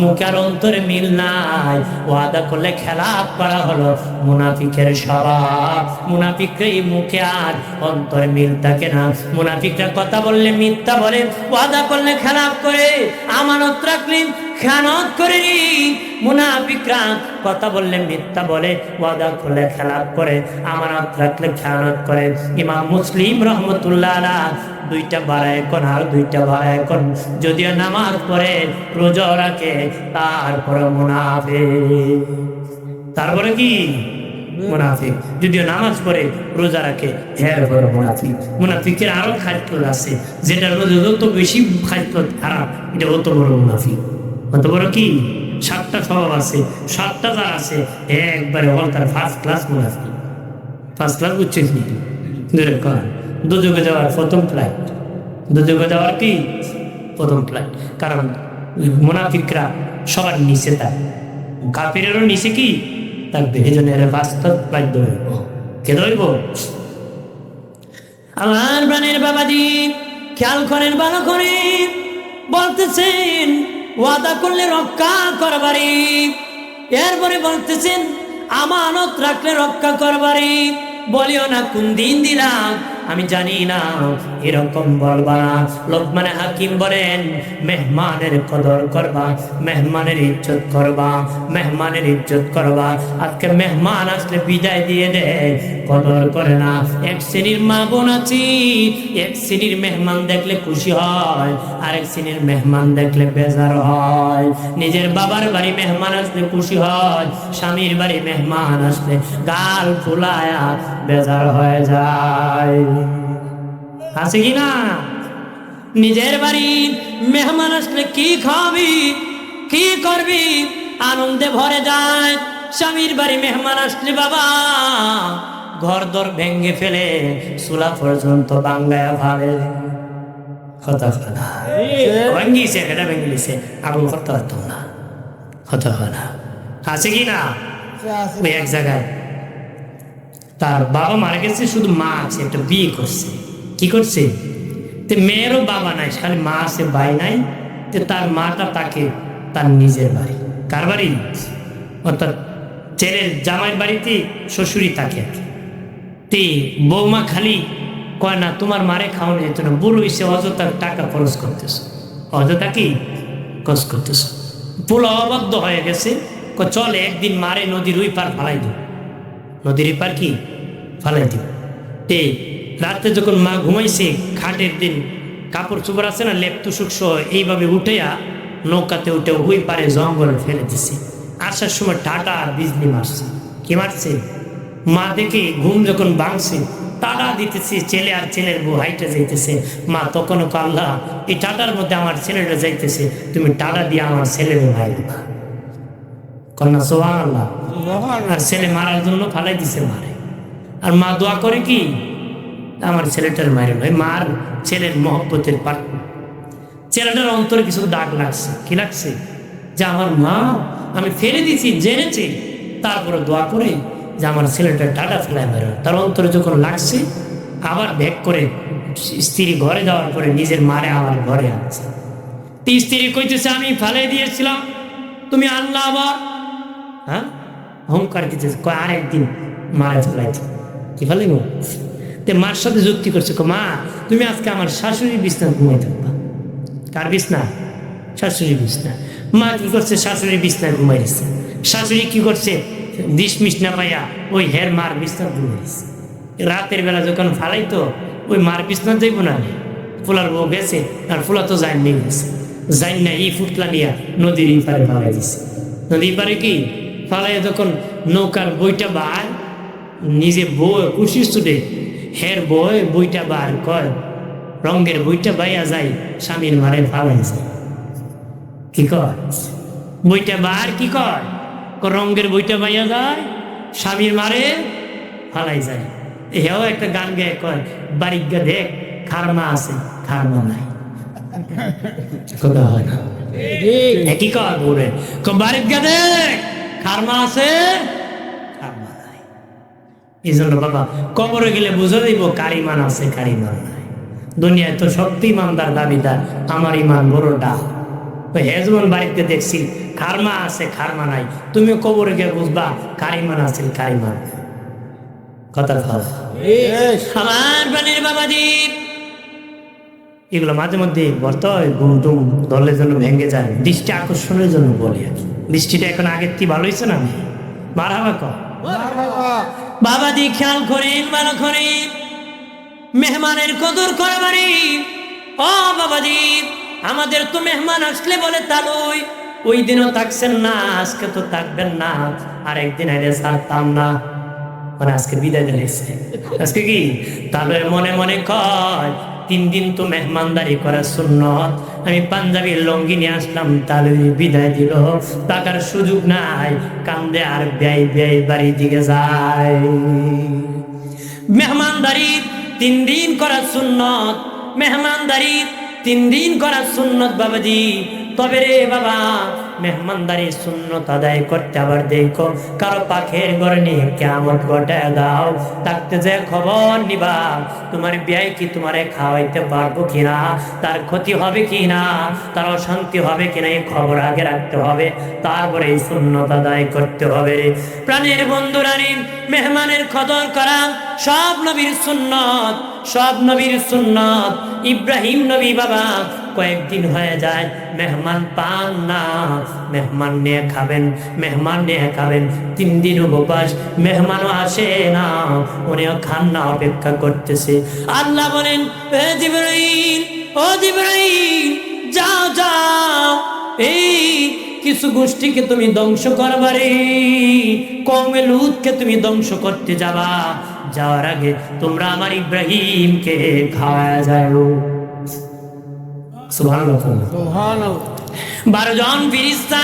মুখের অন্তরে মিল নাই। ওয়াদা করলে খেলাপ করা হলো মুনাফিকের স্বভাব। মুনাফিকরা এই মুখে আর অন্তরে মিল থাকে না। মুনাফিকরা কথা বললে মিথ্যা বলে, ওয়াদা করলে খেলাপ করে, আমানত রাখলে খেয়ানত করেনি। মুনাফিকরা কথা বললে মিথ্যা বলে, ওয়াদা করলে খেলাপ করে, আমানত রাখলে খেয়ানত করে। ইমাম মুসলিম রহমতুল্লাহ আলাইহি 2টা বাড়ায় কোন আর 2টা বাড়ায় কোন, যদিও নামাজ পড়ে রোজা রাখে তারপরে মুনাফিক। তারপরে কি মুনাফিক, যদিও নামাজ পড়ে রোজা রাখে এরপরে মুনাফিক। মুনাফিকের আরো খাদ্য আছে, যেটার মধ্যে যত বেশি খাদ্য খারাপ এটা অত বড় মুনাফিক। অত বড় কি 7টা স্বভাব আছে, 7টা যার আছে একবারে তার ফার্স্ট ক্লাস মুনাফিক। ফার্স্ট ক্লাস বুঝছিস নাকি? দুযোগে যাওয়ার প্রথম ফ্লাইট, দুযোগে যাওয়ার কি প্রথম ফ্লাইট। কারণ মুনাফিকরা সবার নিচে থাকে, কাফিরেরও নিচে কি থাকবে, এই জন্য এরা ফার্স্ট ফ্লাইট ধরব। কে ধরব? আমার প্রাণের বাবাজি খেয়াল করেন, ভালো করে বলতেছেন ওয়াদা করলে রক্ষা করবারি, এরপরে বলতেছেন আমানত রাখলে রক্ষা করবারি। বলিও না কোন দিন দিলাম আমি জানি না, এরকম বলবা না। লোকমান হাকিম বলেন মেহমানের কদর করবা, মেহমানের ইজ্জত করবা, মেহমানের ইজ্জত করবা। আজকে মেহমান আসলে বিদায় দিয়ে দেয়, কদর করে না। এক শ্রেণীর মা বোন আছি, এক শ্রেণীর মেহমান দেখলে খুশি হয়, আরেক শ্রেণীর মেহমান দেখলে বেজার হয়। নিজের বাবার বাড়ি মেহমান আসলে খুশি হয়, স্বামীর বাড়ি মেহমান আসলে গাল ফুলায়া বেজার হয়ে যায়। আছে কি না? নিজের বাড়ি মেহমান আসলে কি খাবি, কি করবি, আনন্দে ভরে যায়। স্বামীর বাড়ি মেহমান আসলে বাবা ঘর দর ভেঙ্গে ফেলে চুলা পর্যন্ত বাংলায় ভাবে। কথা না ভাঙ্গিছে, এটা ভেঙে দিছে, আগুন করতে পারতাম না। কথা না আছে কি না? ওই এক জায়গায় তার বাবা মারা গেছে, শুধু মা আছে, একটা বিয়ে করছে। কি করছে? মেয়েরও বাবা নাই, খালি মা আছে, ভাই নাই। তার মাটা তাকে তার নিজের বাড়ি, কার বাড়ি? অর্থাৎ ছেলের জামাইয়ের বাড়িতে শ্বশুরই থাকে। বৌমা খালি কয় না তোমার মারে খাওয়ানো যেত না, বুড়ো এসে অযথা টাকা খরচ করতেছ, অযথা কি খরচ করতেছ। পুরো অবাধ্য হয়ে গেছে, চলে একদিন মারে নদীর ওই পার ফালাই দিব, নদীর এই পার কি ফালাই দিব। রাতে যখন মা ঘুমাইছে, খাটের দিন কাপড় চোপড় আছে না, লেপ তুষক সহ এইভাবে উঠেয়া নৌকাতে উঠে ওই পারে জঙ্গলে ফেলে দিছে। আসার সময় টাটা আর বিজলি মারছে। কি মারছে? মা দেখে ঘুম যখন ভাঙছে, টাটা দিতেছে, ছেলে আর ছেলের বউ হাইটে যাইতেছে। মা তখনও আল্লাহ এই টাটার মধ্যে আমার ছেলেটা যাইতেছে, তুমি টাটা দিয়ে আমার ছেলের ভাই দিবা। কন্যা সুবহানাল্লাহ। আর ছেলে মারার জন্য ফালাই দিছে মারে। আর মা দোয়া করে কি আমার ছেলেটার মায়ের ভাই, মার ছেলের মহব্বতের পাঠ। ছেলেটার অন্তরে কিছু দাগ লাগছে। কি লাগছে? যে আমার মা আমি ফেলে দিছি জেনেছে, তারপরে দোয়া করে যে আমার ছেলেটা টাটা ফেলায় মেরে। তার অন্তরে যখন লাগছে, আবার ব্যাক করে স্ত্রী ঘরে যাওয়ার পরে নিজের মারে আমার ঘরে আনছে। স্ত্রী কইতেছে আমি ফেলাই দিয়েছিলাম, তুমি আল্লাহ আবার হ্যাঁ অহংকার দিতেছে, কয় আরেকদিন মারে ফেলাইছে। কি ফেলাইব? মার সাথে যুক্তি করছে, মা তুমি আজকে আমার শাশুড়ির বিছনা ঘুমাই থাকবা। কার বিছনা? শাশুড়ির বিছনা। মা কি করছে? শাশুড়ির বিছনায় ঘুমাই দিচ্ছে। শাশুড়ি কি করছে? ডিসমিস না পাইয়া ওই হের মার বিছনা ঘুমাই দিচ্ছে। রাতের বেলা যখন ফালাইতো ওই মার বিছনা যাইব না, ফুলার বউ গেছে, আর ফুলা তো যাই নিয়ে গেছে, যাই না এই ফুটলা নিয়া নদীর এই পারে ফালাই দিছে। নদীর পারে কি ফালাই যখন নৌকার বইটা বার নিজে বই কুশির ছুটে হের বইটা বার কয় রঙের বইটা বাইয়া যায় স্বামীর মারে ফালাই যায় কি কয় বইটা বার কি কয় রঙের বইটা বাইয়া যায় স্বামীর মারে ফালাই যায় এও একটা গান গায়ে কয় বাড়ির গা দেখ খারমা আছে খারমা নাই কথা হয় না কি কয় বলে বাড়ির গা দেখ খারমা আছে খারমা নাই এই জন্য বাবা কবরে গেলে বুঝে দিব কার ইমান আছে কার ইমান নাই দুনিয়ায় তো সত্যি ইমানদার দাবিদার আমার ইমান বড়টা হেজমন বাড়িতে দেখছি খারমা আছে খারমা নাই তুমিও কবরে গিয়ে বুঝবা কার ইমান আছে কার ইমান কথা ভালো আমার প্রাণের বাবাজি এগুলো মাঝে মধ্যে বর্ত ঘুম টুম দলের জন্য ভেঙে যায় দৃষ্টি আকর্ষণের জন্য বলি আর কি বৃষ্টিটা এখন আগের থেকে ভালো হয়েছে না মারহাবা কর বাবাজি খেয়াল করেন ভালো করেন মেহমানের কদর করে বাড়ি ও বাবাজি আমাদের তো মেহমান আসলে বলে তালুই ওই দিনও থাকছেন না আজকে তো থাকবেন না আর একদিন আইলে ছাড়তাম না মানে আজকে বিদায় দিয়েছে আজকে কি তাহলে মনে মনে কয় 3 দিন তো মেহমানদারি করা সুন্নত আমি পাঞ্জাবির লঙ্গি নিয়ে আসলাম তাহলে বিদায় দিল টাকার সুযোগ নাই কান্দে আর ব্যয় ব্যয় বাড়ির দিকে যায় মেহমানদারি 3 দিন করা সুন্নত মেহমানদারি 3 দিন করা সুন্নত বাবাজি তবে রে বাবা মেহমানদারি সুন্নত আদায় করতে আবার দেখো কারো পাখের ঘরে নিয়ে কিয়ামত ঘটায় দাও থাকতে যে খবর নিবা তোমার বিয়ে কি তোমারে খাওয়াইতে পারবো কিনা তার ক্ষতি হবে কিনা তার অশান্তি হবে কিনা এই খবর আগে রাখতে হবে তারপরে এই সুন্নত আদায় করতে হবে রে প্রাণের বন্ধুরানি মেহমানের কদর করা সব নবীর সুন্নত সব নবীর সুন্নত ইব্রাহিম নবী বাবা কয়েকদিন হয়ে যায় মেহমান পান না মেহমান নিয়ে খাবেন মেহমান নিয়ে খাবেন 3 দিন উপবাস মেহমানও আসে না উনিও খান না অপেক্ষা করতেছে আল্লাহ বলেন ও জিবরাইল যাও যাও এই কিছু গোষ্ঠীকে তুমি ধ্বংস করবারে কওমে লূতকে তুমি ধ্বংস করতে যাবা যাওয়ার আগে তোমরা আমার ইব্রাহিমকে খাওয়া যাও সুবহানাল্লাহ 12 জন ফেরেশতা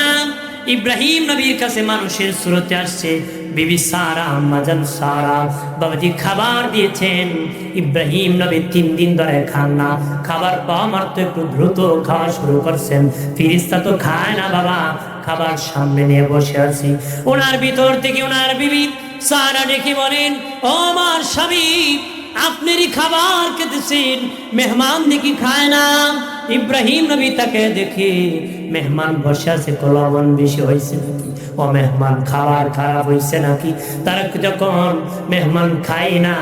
ইব্রাহিম নবীর কাছে মানুষের সুরতে আসছে বিবি সারা আম্মাজান সারা বাবাজি খাবার দিয়েছেন ইব্রাহিম নবী 3 দিন ধরে খান না খাবার পাওয়া মাত্র একটু দ্রুত খাওয়া শুরু করছেন ফেরেশতা তো খায় না বাবা খাবার সামনে নিয়ে বসে আছি ওনার ভিতর থেকে ওনার বিবি সারা ডেকে বলেন ও আমার স্বামী আপনারই খাবার খেতেছেন মেহমান দেখি খায় না ইব্রাহিম নবী তাকে দেখে মেহমান বসে আছে লবণ বেশি হয়েছে নাকি ও মেহমান খাবার খারাপ হয়েছে নাকি তারা যখন মেহমান খায় না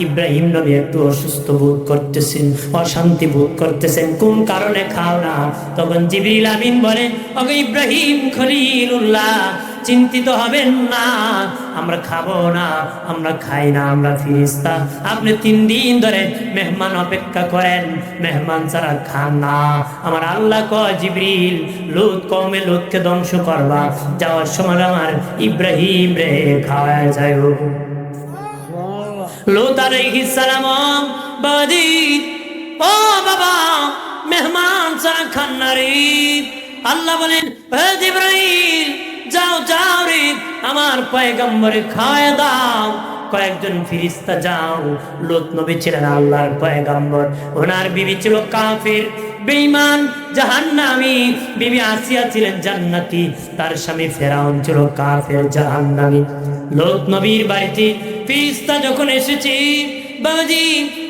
ইব্রাহিম নবী একটু অসুস্থ বোধ করতেছেন অশান্তি বোধ করতেছেন কোন কারণে খাও না তখন জিবরিল আমিন বলে ওগো ইব্রাহিম খলিলুল্লাহ চিন্তিত হবেন না আমরা খাবো না আমরা খাই না আমরা ফেরেশতা আপনি 3 দিন ধরে মেহমান অপেক্ষা করেন মেহমান ছাড়া খান না আমার আল্লাহ কয় জিবরিল লূত কওমে লূতকে ধ্বংস করবা যাওয়ার সময় আমার ইব্রাহিম রে খাওয়া যায় লূত আলাইহিস সালাম বাদি ও বাবা মেহমান ছাড়া খান না রে আল্লাহ বলেন হে জিবরাইল যাও যাও রে আমার পয়গম্বরে খাওয়া দাও কয়েকজন ফেরেশতা যাও লূত নবী ছিলেন আল্লাহর পয়গম্বর ওনার বিবি ছিল কাফির বেঈমান জাহান্নামী বিবি আসিয়া ছিলেন জান্নাতি তার স্বামী ফেরাউন ছিল কাফির জাহান্নামী লূত নবীর বাড়িতে ফেরেশতা যখন এসেছে বাবাজি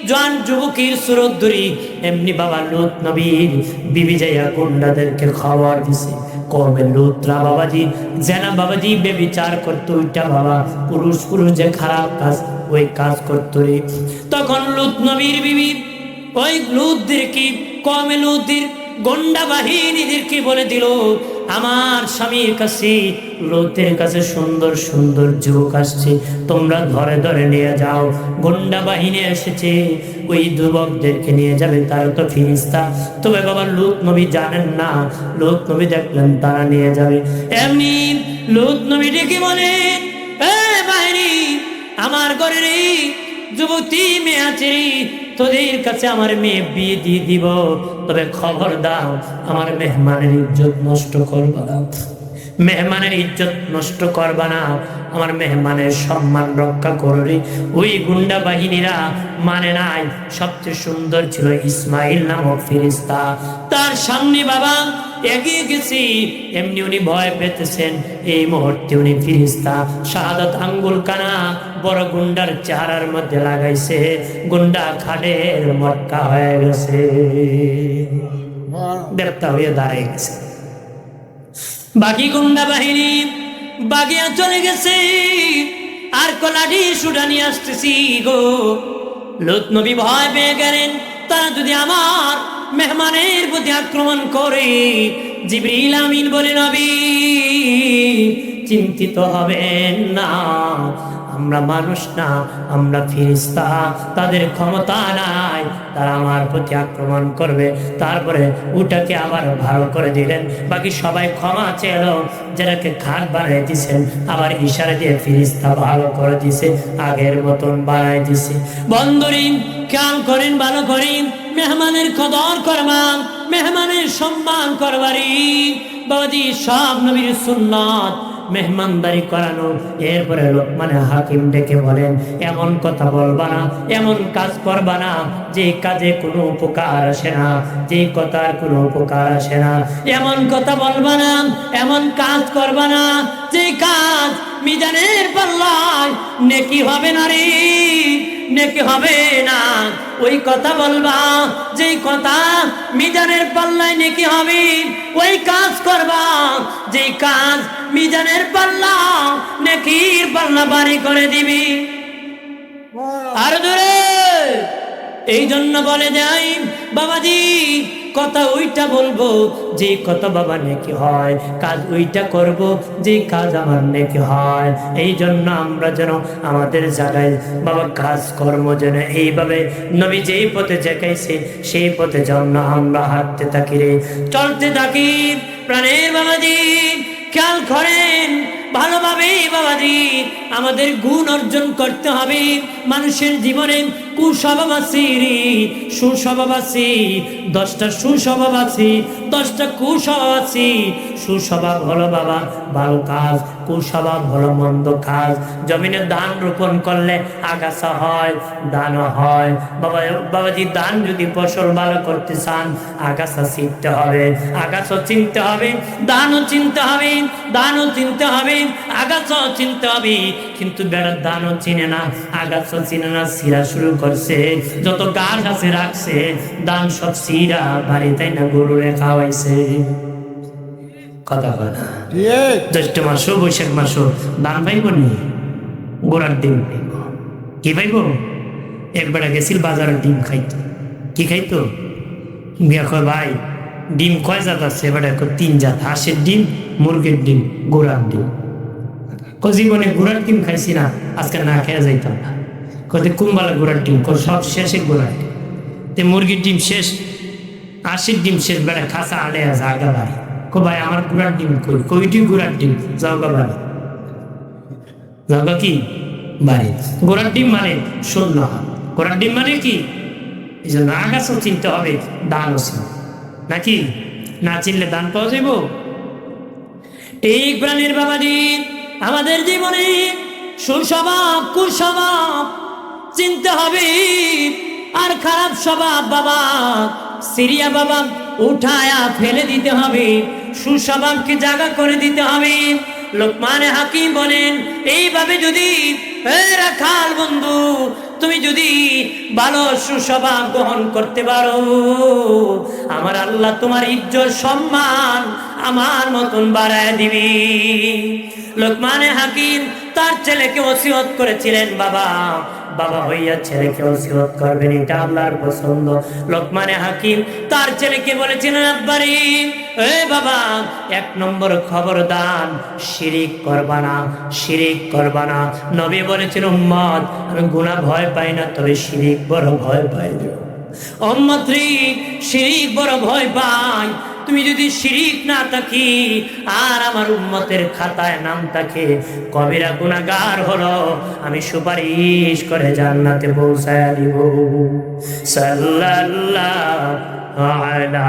জোয়ান যুবকের সুরত ধরি এমনি বাবা লূত নবীর বিবি যাইয়া গুন্ডাদেরকে খবর দিছে কওমে লূতরা বাবাজি জেনা বাবাজি বেবিচার করতো ওইটা বাবা পুরুষ যে খারাপ কাজ ওই কাজ করতো রে তখন লূত নবীর বিবি ওই লূতদেরকে কওমে লূতের গন্ডা বাহিনীদেরকে বলে দিল আমার স্বামীর কাছে লূতের কাছে সুন্দর সুন্দর যুবক আসছে তোমরা ধরে ধরে নিয়ে যাও গন্ডা বাহিনী এসেছে ওই যুবকদেরকে নিয়ে যাবে তারা তো ফেরেশতা তবে বাবা লূত নবী জানেন না লূত নবী দেখলেন তারা নিয়ে যাবে এমনি লূত নবী ডেকে বলেন, এ বাইরে আমার ঘরের এই যুবতী মেয়ে আছে, তোদের কাছে আমার মেয়ে বিয়ে দিয়ে দিব, তবে খবর দাও আমার মেহমানের ইজ্জত নষ্ট করবা না, মেহমানের ইজ্জত নষ্ট করবা না, আমার মেহমানের সম্মান রক্ষা করবে। ওই গুন্ডা বাহিনীরা মানে নাই। সবচেয়ে সুন্দর ছিল ইসমাইল নামক ফেরেশতা, তার সামনে বাবা এগিয়ে গেছি, এমনি উনি ভয় পেতেছেন। এই মুহূর্তে উনি ফেরেশতা শাহাদাত আঙ্গুল কানা বড় গুন্ডার চেহারার মধ্যে লাগাইছে, গুন্ডা খাড়ের মটকা হয়ে গেছে, দেবতা হয়ে দাঁড়িয়ে গেছে। বাকি গুন্ডা বাহিনী বাগিয়া চলে গেছে, আর কলাডি সুডা নিয়ে আসতেছি গো। লূত নবী ভয় পেয়ে গেলেন, তারা যদি আমার মেহমানের প্রতি আক্রমণ করে। জিবরিল আমিন বলে, নবী চিন্তিত হবেন না, আমরা মানুষ না, আমরা ফেরেশতা, তাদের ক্ষমতা নাই, তারা আমার প্রতি আক্রমণ করবে। তারপরে ওটাকে আবার ভালো করে দিলেন। বাকি সবাই ক্ষমা চেল, যারাকে খাট বানাই দিছেন আবার ইশারা দিয়ে ফেরেশতা ভালো করে দিছে, আগের মতন বানাই দিছে। বন্ধুরিন খেয়াল করেন, ভালো করেন, মেহমানের কদর করবান, মেহমানের সম্মান করবারি বাবাজি সব নবীর সুন্নাত মেহমানদারি করানো। এরপরে লোকমান হাকিম ডেকে বলেন, এমন কথা বলবা না, এমন কাজ করবা না যে কাজে কোনো উপকার আসে না, যে কথার কোনো উপকার আসে না। এমন কথা বলবা না, এমন কাজ করবা না যে কাজ মিজানের পাল্লায় নেকি হবে না রে, নেকি হবে না। ওই কথা বলবা যেই কথা মিজানের পাল্লায় নেকি হবে, ওই কাজ করবা যেই কাজ মিজানের পাল্লা নেকির পাল্লা বাড়ি করে দিবি। আর দূরে এই জন্য বলে যাই বাবাজি, কথা ওইটা বলবো যে কথা বাবা নেকি হয়, কাজ ওইটা করব যে কাজ আমার নেকি হয়। এই জন্য আমরা যেন আমাদের জায়গায় বাবা কাজ কর্ম যেন এইভাবে নবী যেই পথে দেখাইছে সেই পথে যেন আমরা হাঁটতে থাকি রে, চলতে থাকি। প্রাণের বাবাজি খেয়াল করেন ভালোভাবে বাবাজি, আমাদের গুণ অর্জন করতে হবে। মানুষের জীবনে কুস্বভাব আছে রে, সুস্বভাব আছে, 10টা সুস্বভাব আছে, 10টা কুস্বভাব আছে। সুস্বভাব হলো বাবা ভালো কাজ, কুস্বভাব হলো মন্দ কাজ। জমিনে ধান রোপণ করলে আগাছা হয়, ধানও হয়। বাবাজি ধান যদি ফসল ভালো করতে চান আগাছা চিনতে হবে, আগাছা চিনতে হবে, ধানও চিনতে হবে, ধানও চিনতে হবে, আগাছাও চিনতে হবে। কিন্তু বেড়ার ধানও চিনে না, আগাছা চিনে না, সিরা শুরু করছে, যত গাছ আছে রাখছে ধান সব সিরা বাড়িতে না গরুরে খাওয়াইছে। কথা বলা জ্যৈষ্ঠ মাসও বৈশাখ মাসও ধান পাইব নি, গোড়ার ডিম পাইব। কি পাইব? একবারে গেছিল বাজারের ডিম খাইতো। কি খাইতো? বিয়া কয় ভাই ডিম কয় জাত আছে? এবারে 3 জাত, হাঁসের ডিম, মুরগির ডিম, গোড়ার ডিম। জীবনে গোড়ার ডিম খাইছি না, আজকে না খেয়ে যাইতাম না। কত কুম্বালা গোড়ার ডিম, সব শেষে গোড়ার ডিম। তে মুরগির ডিম শেষ, হাঁসের ডিম শেষ, বেড়া খাসা আড়ে আছে আগা ভাই। কো ভাই আমার গোড়ার ডিম কই? কইটি গোড়ার ডিম, যাওগা বাড়ি, যাওগা কি বাড়ি। গোড়ার ডিম মানে শূন্য, গোড়ার ডিম মানে কি? এই জন্য আগাছও চিনতে হবে, দানও চিনতে, নাকি না চিনলে দান পাওয়া যাইব? এই প্রাণীর বাবাজি আমাদের জীবনে সুস্বভাব কুস্বভাব চিনতে হবে, আর খারাপ স্বভাব বাবা সিরিয়া বাবা উঠায়া ফেলে দিতে হবে, সুস্বভাবকে জায়গা করে দিতে হবে। লোকমান হাকিম বলেন এইভাবে যদি রাখাল বন্ধু তুমি যদি ভালো সুস্বভাব গ্রহণ করতে পারো, আমার আল্লাহ তোমার ইজ্জত সম্মান আমার মতন বাড়ায় দিবি। লোকমান হাকিম তার ছেলেকে ওসিয়ত করেছিলেন, বাবা বাবা হইয়া ছেলেকে ওসিয়ত করবেন, এটা আল্লাহর পছন্দ। লোকমান হাকিম তার ছেলেকে বলেছিলেন, আব্বারে এ বাবা 1 নম্বর খবরদার শিরিক করবা না, শিরিক করবা না। নবী বলেছেন উম্মত আমি গুনাহ ভয় পাই না, তবে শিরিক বড় ভয় পাই। উম্মত রে শিরিক বড় ভয় পাই, তুমি যদি শিরিক না থাকি আর আমার উম্মতের খাতায় নাম থাকে কবিরা গুনাহগার হলো, আমি সুপারিশ করে জান্নাতে পৌঁছায় দিব। সাল্লাল্লাহু আলা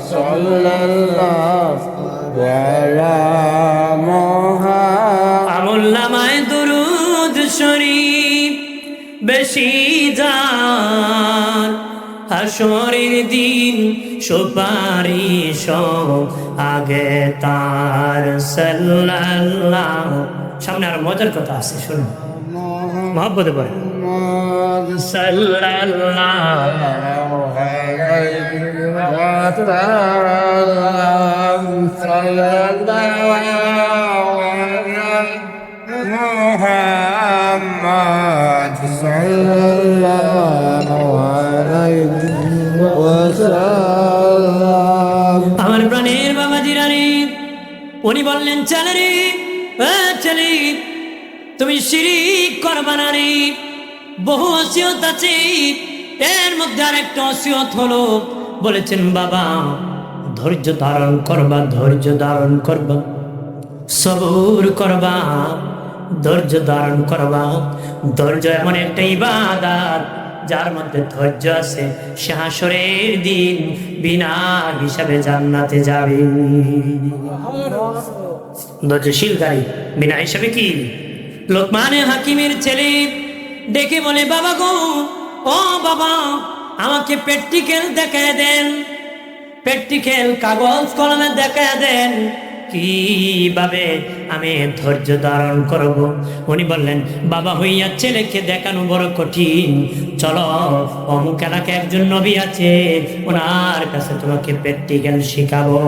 সাল্লাল্লাহু আমুল্লামায় দুরুদ শরীফ বেশি যার, হাসরের দিন সুপারিশ আগে তার। সাল্লাল্লাহু, সামনে আর মজার কথা আছে, শুনুন মহব্বতে পড়ে। সাল্লাল্লাহু আলাইহি ওয়াসাল্লাম, সাল্লাল্লাহু আলা মুহাম্মদ, সাল্লাল্লাহু আলাইহি ওয়াসাল্লাম। আমার প্রাণের বাবাজিরা রে, উনি বললেন চলে রে, চলে তুমি শিরিক করবা না রে। বহু ওসিয়ত আছে, এর মধ্যে আর একটা ওসিয়ত হলো, বলেছেন বাবা ধৈর্য ধারণ করবা, ধৈর্য ধারণ করবা, সবুর করবা, ধৈর্য ধারণ করবা। ধৈর্য এমন একটা ইবাদত যার মধ্যে ধৈর্য আছে, সে হাসরের দিন বিনা হিসাবে জান্নাতে যাবে। ধৈর্যশীল গাড়ি বিনা হিসাবে কি? লোকমানে হাকিমের ছেলে ডেকে বলে, বাবা গো, ও বাবা, আমাকে প্র্যাকটিক্যাল দেখায় দেন, প্র্যাকটিক্যাল কাগজ কলমে দেখায় দেন কিভাবে আমি ধৈর্য ধারণ করব। উনি বললেন, বাবা হইয়া ছেলেকে দেখানো বড় কঠিন, চলো অমুক এলাকায় একজন নবী আছে, ওনার কাছে তোমাকে প্র্যাকটিক্যাল শিখাবো।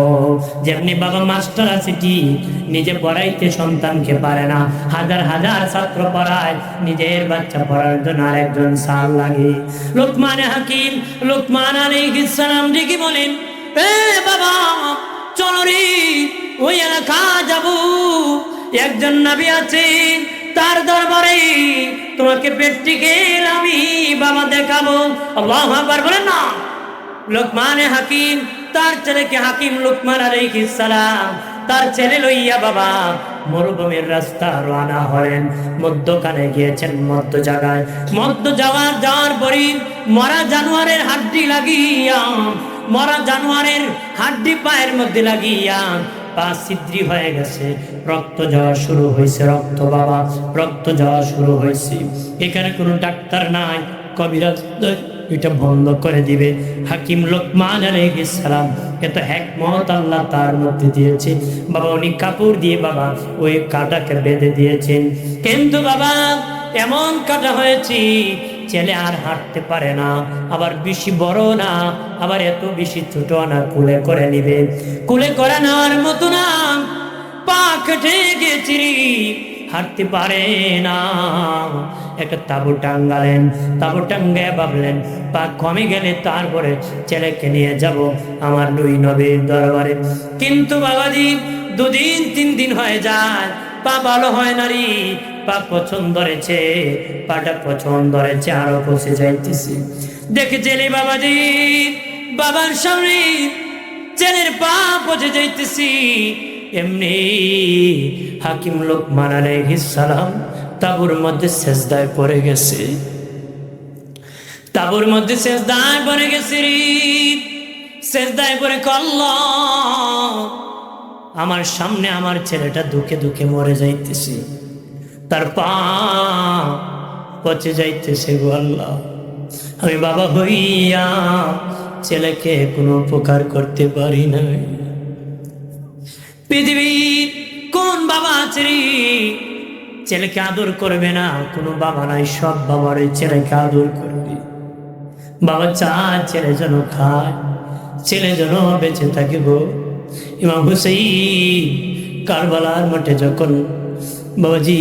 যেমনি বাবা মাস্টার আছে ঠিক, নিজে পড়াইতে সন্তানকে পারে না, হাজার হাজার ছাত্র পড়ায়, নিজের বাচ্চা পড়ার জন্য আর একজন স্যার লাগে। লোকমানে হাকিম লোকমান আলাইহিস সালাম ডেকে বলেন, এ বাবা চলো রে, ওই এলাকা যাব, একজন নবী আছে, তার দরবারে তোমাকে প্র্যাকটিক্যাল আমি বাবা দেখাবো। আল্লাহু আকবার বলেন না। লোকমানে হাকিম তার ছেলেকে, হাকিম লোকমান আলাইহিস সালাম তার ছেলে লইয়া বাবা মরুভূমির রাস্তা রওনা হলেন। মধ্যখানে গিয়েছেন, মধ্য জায়গায়, মধ্য যাওয়ার পরই মরা জানোয়ারের হাড্ডি লাগিয়া, মরা জানোয়ারের হাড্ডি পায়ের মধ্যে লাগিয়া পা ছিদ্রি হয়ে গেছে, রক্ত যাওয়া শুরু হয়েছে, রক্ত বাবা রক্ত যাওয়া শুরু হয়েছে। এখানে কোনো ডাক্তার নাই, কবিরাজ এটা বন্ধ করে দিবে। হাকিম লোকমান আলাইহিস সালাম, এত হিকমত আল্লাহ তার মধ্যে দিয়েছে বাবা, উনি কাপড় দিয়ে বাবা ওই কাঁটাকে বেঁধে দিয়েছেন। কিন্তু বাবা এমন কাটা হয়েছে, ছেলে আর হাঁটতে পারে না, আবার বেশি বড় না, আবার এত বেশি ছোট না, কুলে করে নিবে, কুলে করে নেওয়ার মতো না, পা কেটে গেছি, হাঁটতে পারে না। একটা তাবু টাঙ্গালেন, তাবু টাঙ্গায় ভাবলেন পা কমে গেলে তারপরে ছেলেকে নিয়ে যাব আমার দুই নবীর দরবারে। কিন্তু বাবাজি 2 দিন 3 দিন হয়ে যায়, পা ভালো হয় না রে, পা পছন্দ ধরেছে, পাটা পছন্দ ধরেছে, আরো পচে যাইতেছে। দেখে ছেলে বাবাজি, বাবার সামনে ছেলের পা পচে যাইতেছি, এমনি হাকিম লোকমান আলাইহিস সালাম তাবুর মধ্যে সেজদায় পড়ে গেছে, তাবুর মধ্যে সেজদায় পড়ে গেছে রে। সেজদায় পড়ে আল্লাহ, আমার সামনে আমার ছেলেটা দুঃখে দুঃখে মরে যাইতেছে, তার পা পচে যাইতেছে গো আল্লাহ, আমি বাবা হইয়া ছেলেকে কোনো উপকার করতে পারি নাই। পৃথিবীর কোন বাবা আছে রে ছেলেকে আদর করবে না? কোনো বাবা নাই, সব বাবার ছেলেকে আদর করবে। বাবা চায় ছেলে যেন খায়, ছেলে যেন বেঁচে থাকে গো। ইমাম হুসাইন কারবালার মাঠে যখন বাবাজি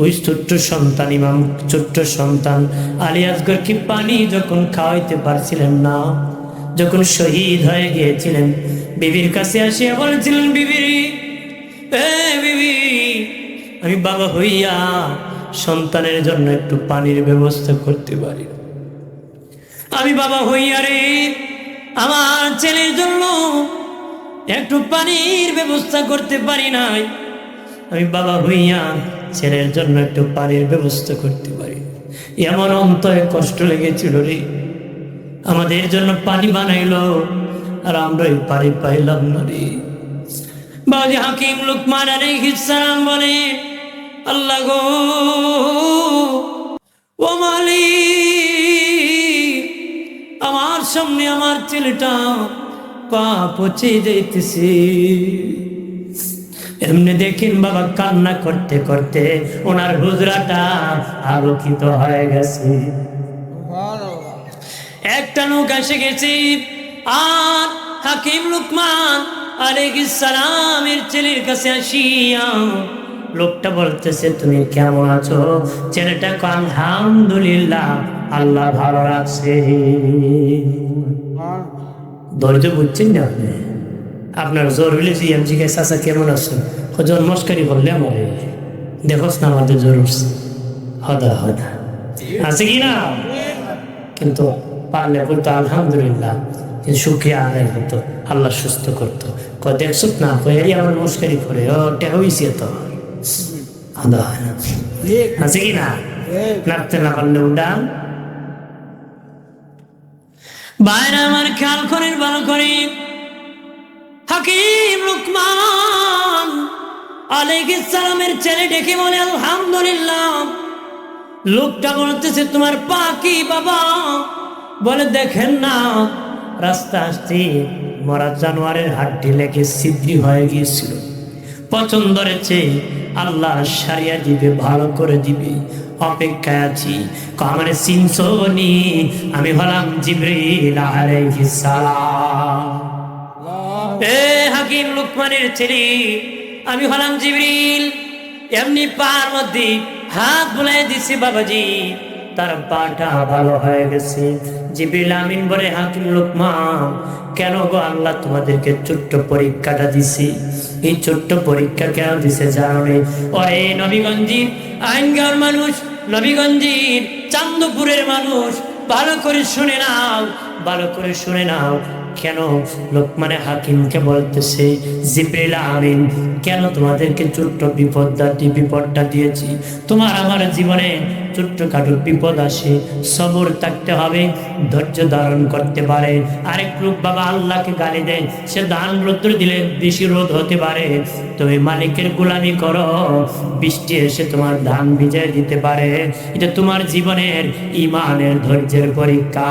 ওই ছোট্ট সন্তান, ইমাম ছোট্ট সন্তান আলী আসগরকে পানি যখন খাওয়াইতে পারছিলেন না, যখন শহীদ হয়ে গিয়েছিলেন বিবির কাছে আসিয়া বলেছিলেন, বিবি বিবি, আমি বাবা হইয়া সন্তানের জন্য একটু পানির ব্যবস্থা করতে পারি না। আমি বাবা হইয়া রে আমার ছেলের জন্য একটু পানির ব্যবস্থা করতে পারি নাই। আমি বাবা হইয়া ছেলের জন্য একটু পানির ব্যবস্থা করতে পারি। এমন অন্তরে কষ্ট লেগেছিল রে, আমাদের জন্য পানি বানাইলো আর আমরা এই পানি পাইলাম না রে। বাবাজি হাকিম লুকমান আলাইহিস সালাম বলে, আল্লাহ গো, ও মালিক, আমার সামনে আমার ছেলেটা পা পচে যাইতেছে। এমনি দেখেন বাবা কান্না করতে করতে ওনার হুজরাটা আলোকিত হয়ে গেছে। একটা লোক এসে গেছে আর হাকিম লুকমান আলাইহিস সালামের ছেলের কাছে আসিয়া লোকটা বলতেছে, তুমি কেমন আছো? ছেলেটা কয়, আলহামদুলিল্লাহ, আল্লাহ ভালো রাখছে। ধৈর্য বুঝছেন না আপনি? আপনার জোর হইলে জিএমজি কে চাচা কেমন আছো, হজর মস্কারি করলে আমার দেখোস না আমাদের জোর উঠছে, হদা হদা আছে কি না? কিন্তু পারলে বলতো আলহামদুলিল্লাহ, কিন্তু সুখিয়া আদায় হতো, আল্লাহ সুস্থ করতো। দেখছো না আমার মস্কারি করে ও হইছে তো আদা হয় না, আছে কি না? নাড়তে না পারলে উডান। বাইরে আমার খেয়াল করেন ভালো করে, হাকিম লুকমান আলাইহিস সালামের ছেলে ডেকে বলে, আলহামদুলিল্লাহ। লোকটা বলতেছে, তোমার পা কি বাবা? বলে, দেখেন না, রাস্তা আসতে মরা জানোয়ারের হাড্ডি লেগে ছিদ্রি হয়ে গিয়েছিল, পছন্দ ধরেছে, আল্লাহ সারিয়া দিবে, ভালো করে দিবে, অপেক্ষায় আছি। আমার চিনছনি? আমি হলাম জিবরিল আলাইহিস সালাম। হাকিম লুকমানের ছেলে, আমি হলাম জিবরিল। এমনি পার মধ্যে হাত বুলাই দিছি বাবাজি, তার পাটা ভালো হয়ে গেছে। জিবরিল আমিন বলে, হাকিম লুকমান, কেন গো আল্লাহ তোমাদেরকে ছোট্ট পরীক্ষাটা দিছি? এই ছোট্ট পরীক্ষা কেন দিছে জানো রে? ওরে নবীগঞ্জের আইনগাঁওর মানুষ, নবীগঞ্জের চান্দপুরের মানুষ, ভালো করে শুনে নাও, ভালো করে শুনে নাও। কেন লোকমানে হাকিমকে বলতেছে, জিবরিল আমিন কেন তোমাদেরকে ছোট্ট বিপদটা দিয়েছি? তোমার আমার জীবনে ছোট্টখাটো বিপদ আসে, সবর থাকতে হবে, ধৈর্য ধারণ করতে পারে। আরেক লোক বাবা আল্লাহকে গালি দেয়, সে ধান রৌদ্র দিলে বেশি রোদ হতে পারে, তুমি মালিকের গোলামি করো, বৃষ্টি এসে তোমার ধান ভিজিয়ে দিতে পারে। এটা তোমার জীবনের ইমানের ধৈর্যের পরীক্ষা,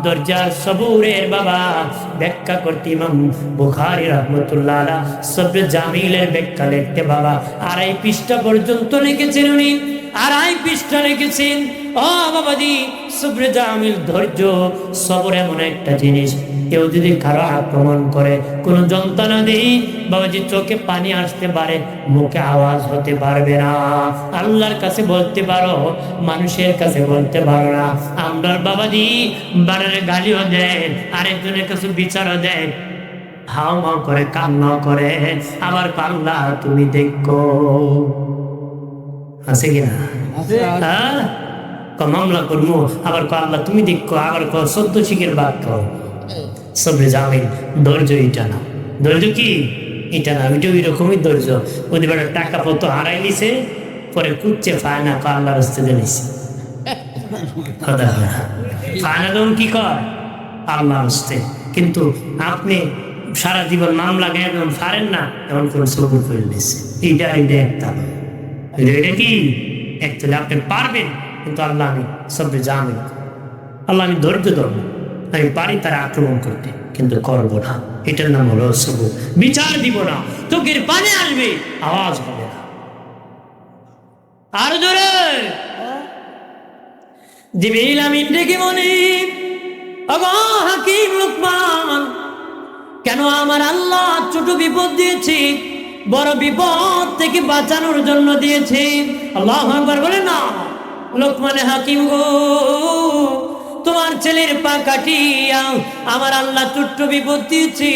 ধৈর্যের সবুরের বাবা ব্যাখ্যা করতে ইমাম বুখারী রাহমাতুল্লাহ আলাইহি সবরে জামিলের ব্যাখ্যা লিখতে বাবা 2.5 পৃষ্ঠা পর্যন্ত লিখেছেন উনি, 2.5 পৃষ্ঠা লিখেছেন। ও বাবাজি, সবরে জামিল, ধৈর্য সবর এমন একটা জিনিস, কেউ যদি কারো আক্রমণ করে, কোনো যন্ত্রণা দেই বাবাজি, চোখে পানি আসতে পারে, মুখে আওয়াজ হতে পারবে না, আল্লাহর কাছে বলতে পারো, মানুষের কাছে বলতে পারো না। আমরার বাবাজি বাড়ির গালিও দেন, আরেকজনের কাছে বিচারও দেন, হাও মাও করে, কান্নাও করে, আবার পাল্লা তুমি দেখো, আছে কিনা? হ্যাঁ, মামলা করবো, আবার আল্লাহ তুমি দেখো, আবার 14 শিখের বাক্য। সবরে জামিল, ধৈর্য এটা না, ধৈর্য কি এটা না, ওইটা ওই রকমই ধৈর্য। ওদের বেটা টাকা পত্র হারাই নিছে, পরে কুচ্ছে ফায়না আল্লাহ রাস্তাতে নিছে, ফায়না তখন কি কর আল্লাহ রাস্তে। কিন্তু আপনি সারা জীবন মামলা গেয়ে পারেন না, এমন করে সবুর করে নিছে, এইটা একটা এটা কি একটা, আপনি পারবেন, কিন্তু আল্লাহ আমি সবরে জামিল, আল্লাহ আমি ধৈর্য ধরবো, আমি পারি তারা আক্রমণ করতে, কিন্তু করবো না, এটার নাম হলো সবুর। বিচার দিব না, চোখের পানি আসবে, আওয়াজ হবে না। আর জোরে জিবরিল আমিন ডেকে বলে, ওগো হাকিম লুকমান, কেন আমার আল্লাহ ছোট বিপদ দিয়েছে, বড় বিপদ থেকে বাঁচানোর জন্য দিয়েছে। আল্লাহু আকবার বলে না। লোকমানে হাকিম গো, তোমার ছেলের পা কাটিয়া আমার আল্লাহ ছোট্ট বিপদ দিয়েছি।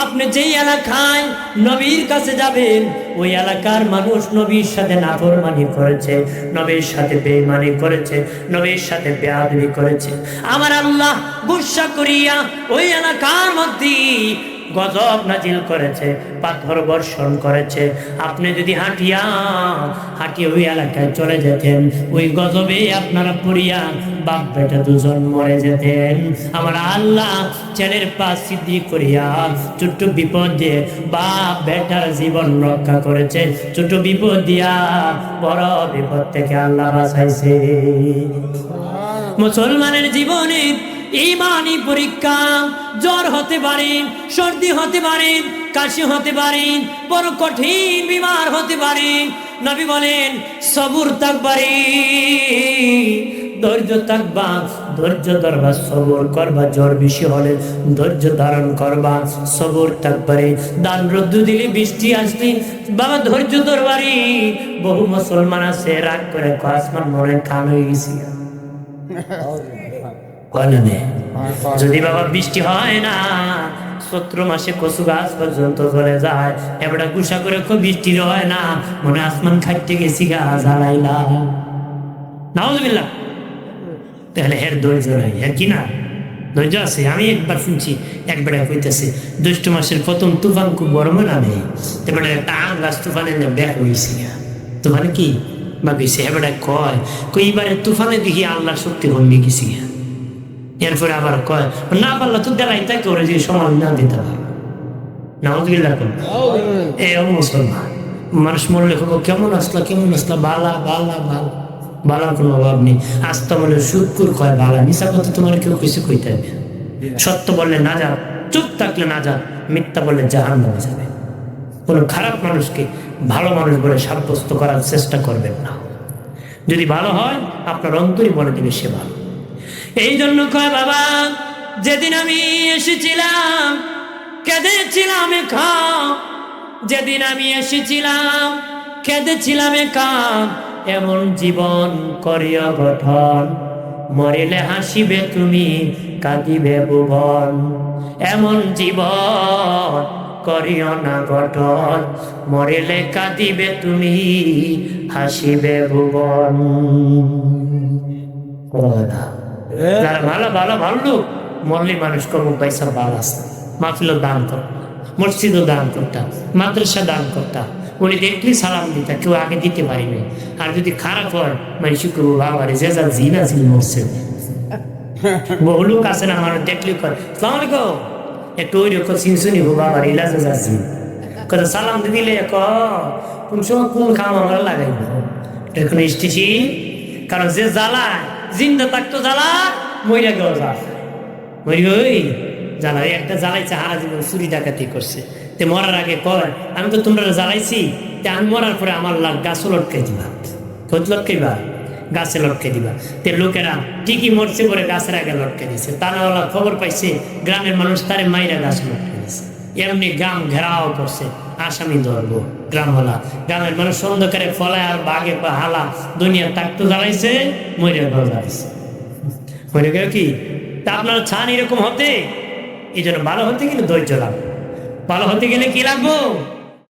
আপনি যেই এলাকায় নবীর কাছে যাবেন ওই এলাকার মানুষ নবীর সাথে নাফরমানি করেছে, নবীর সাথে বেঈমানি করেছে, নবীর সাথে বেয়াদবি করেছে। আমার আল্লাহ গুসা করিয়া ওই এলাকার মধ্যে গজব নাজিল করেছে, পাথর বর্ষণ করেছে। আপনি যদি হাঁটিয়ে ওই এলাকায় চলে যেতেন, ওই গজবে আপনারা পড়িয়া বাপ বেটা দুজন মরে যেতেন। আমার আল্লাহ ছেলের পা সিদ্ধি করিয়া ছোট্ট বিপদ দিয়ে বাপ বেটার জীবন রক্ষা করেছে। ছোট্ট বিপদ দিয়া বড় বিপদ থেকে আল্লাহ বাঁচাইছে। মুসলমানের জীবনে ইমানি পরীক্ষা, জ্বর হতে পারে, সর্দি হতে পারে, কাশি হতে পারে, বড় কঠিন বিমার হতে পারে। নবী বলেন সবুর থাকবারে, ধৈর্য থাকবা, ধৈর্য ধরবা, সবর করবা। জ্বর বেশি হলে ধৈর্য ধারণ করবা, সবর থাকবারে। দান রোদ্দু দিলে বৃষ্টি আসলে বাবা ধৈর্য ধরবারি। বহু মুসলমান আছে রাগ করে আসমান মনে কান হয়ে গেছি। যদি বাবা বৃষ্টি হয় না, চৈত্র মাসে কচু গাছ পর্যন্ত চলে যায়, এবার গুসা করে খুব বৃষ্টি হয় না, মনে আসমান খাইতে গেছি গাছ জ্বালাইলাম। নাউজুবিল্লাহ। তাহলে এর ধৈর্য নাই, এর কি না ধৈর্য আছে? আমি একবার শুনছি, একবার কইতেছে জ্যৈষ্ঠ মাসের প্রথম তুফান খুব গরমে নামে, এবার একটা আম গাছ তুফানে ব্যাগ হয়েছি। তুফানে কি বা গেছে এবার কয় এইবারে তুফানে দেখি আল্লাহ শক্তি কমে গেছি। এরপরে আবার কয় না পারলে তো দেলাই তাই করে যে সমান না দিতে পারবো। নাউজুবিল্লাহ। এ মুসলমান মানুষ মরলে কেমন আসলা, কেমন আসলা, বালা বালা বালা, বালার কোনো অভাব নেই। আস্তা বলে শুকুর কয় বালা, মিশা কথা তোমার কেউ কিছু কইতে হবে। সত্য বললে না যা, চুপ থাকলে না যা, মিথ্যা বললে জাহান্নামে যাবে। কোনো খারাপ মানুষকে ভালো মানুষ বলে সাব্যস্ত করার চেষ্টা করবেন না। যদি ভালো হয় আপনার অন্তরই বলে দিবে সে ভালো। এই জন্য কয় বাবা যেদিন আমি এসেছিলাম কেঁদেছিলাম একা, যেদিন আমি এসেছিলাম কেঁদেছিলাম একা, এমন জীবন করিয়া গঠন, মরিলে হাসিবে তুমি কাঁদিবে ভুবন। এমন জীবন করিও না গঠন, মরিলে কাঁদিবে তুমি হাসিবে ভুবন। যারা ভালো ভালো ভালো লোক মরলি মানুষ করবো পয়সা ভালো আছে, মাহফিলও দান কর, মসজিদও দান করতাম, মাদ্রাসা দান করতাম। উনি দেখলি সালাম দিতা, কেউ আগে দিতে পারিনি। আর যদি খারাপ হয় মানুষ করবো বাবা রে যে যা জিনা জিন মরছে। বহু লোক আছে না মানুষ দেখলি কর সালাম আলাইকুম, একটু ওই রকম চিনশুনি হো বাবার ইলাজে যাচ্ছি কথা সালাম দিলে কোন সময় কোন খাম আমরা লাগাইব এখন স্টেশি। কারণ যে জ্বালায় জিন্দা থাকতো জ্বালা, মইরা গেল মরি ওই জ্বালা একটা জ্বালাইছে হারা জীবন চুরি ডাকাতি করছে। তে মরার আগে কয় আমি তো তোমরা জ্বালাইছি, তে আমি মরার পরে আমার গাছও লটকাই দিবা। খোঁজ লটকাইবা, গাছে লটকে দিবা। তে লোকেরা ঠিকই মরছে পরে গাছের আগে লটকে দিছে। তানাওয়ালা খবর পাইছে, গ্রামের মানুষ তারে মাইরা গাছ লটকে দিছে। এমনি গ্রাম ঘেরাও করছে, আসামি ধরবো গ্রামওয়ালা। গ্রামের মানুষ অন্ধকারে ফলায় আর বাঘে হালা দুনিয়া তাকতো জ্বালাইছে, মরে জ্বালাইছে। মরে গেল কি তা আপনার ছান এরকম হতে। এই জন্য ভালো হতে গেলে ধৈর্য লাগবে। ভালো হতে গেলে কি লাগবো?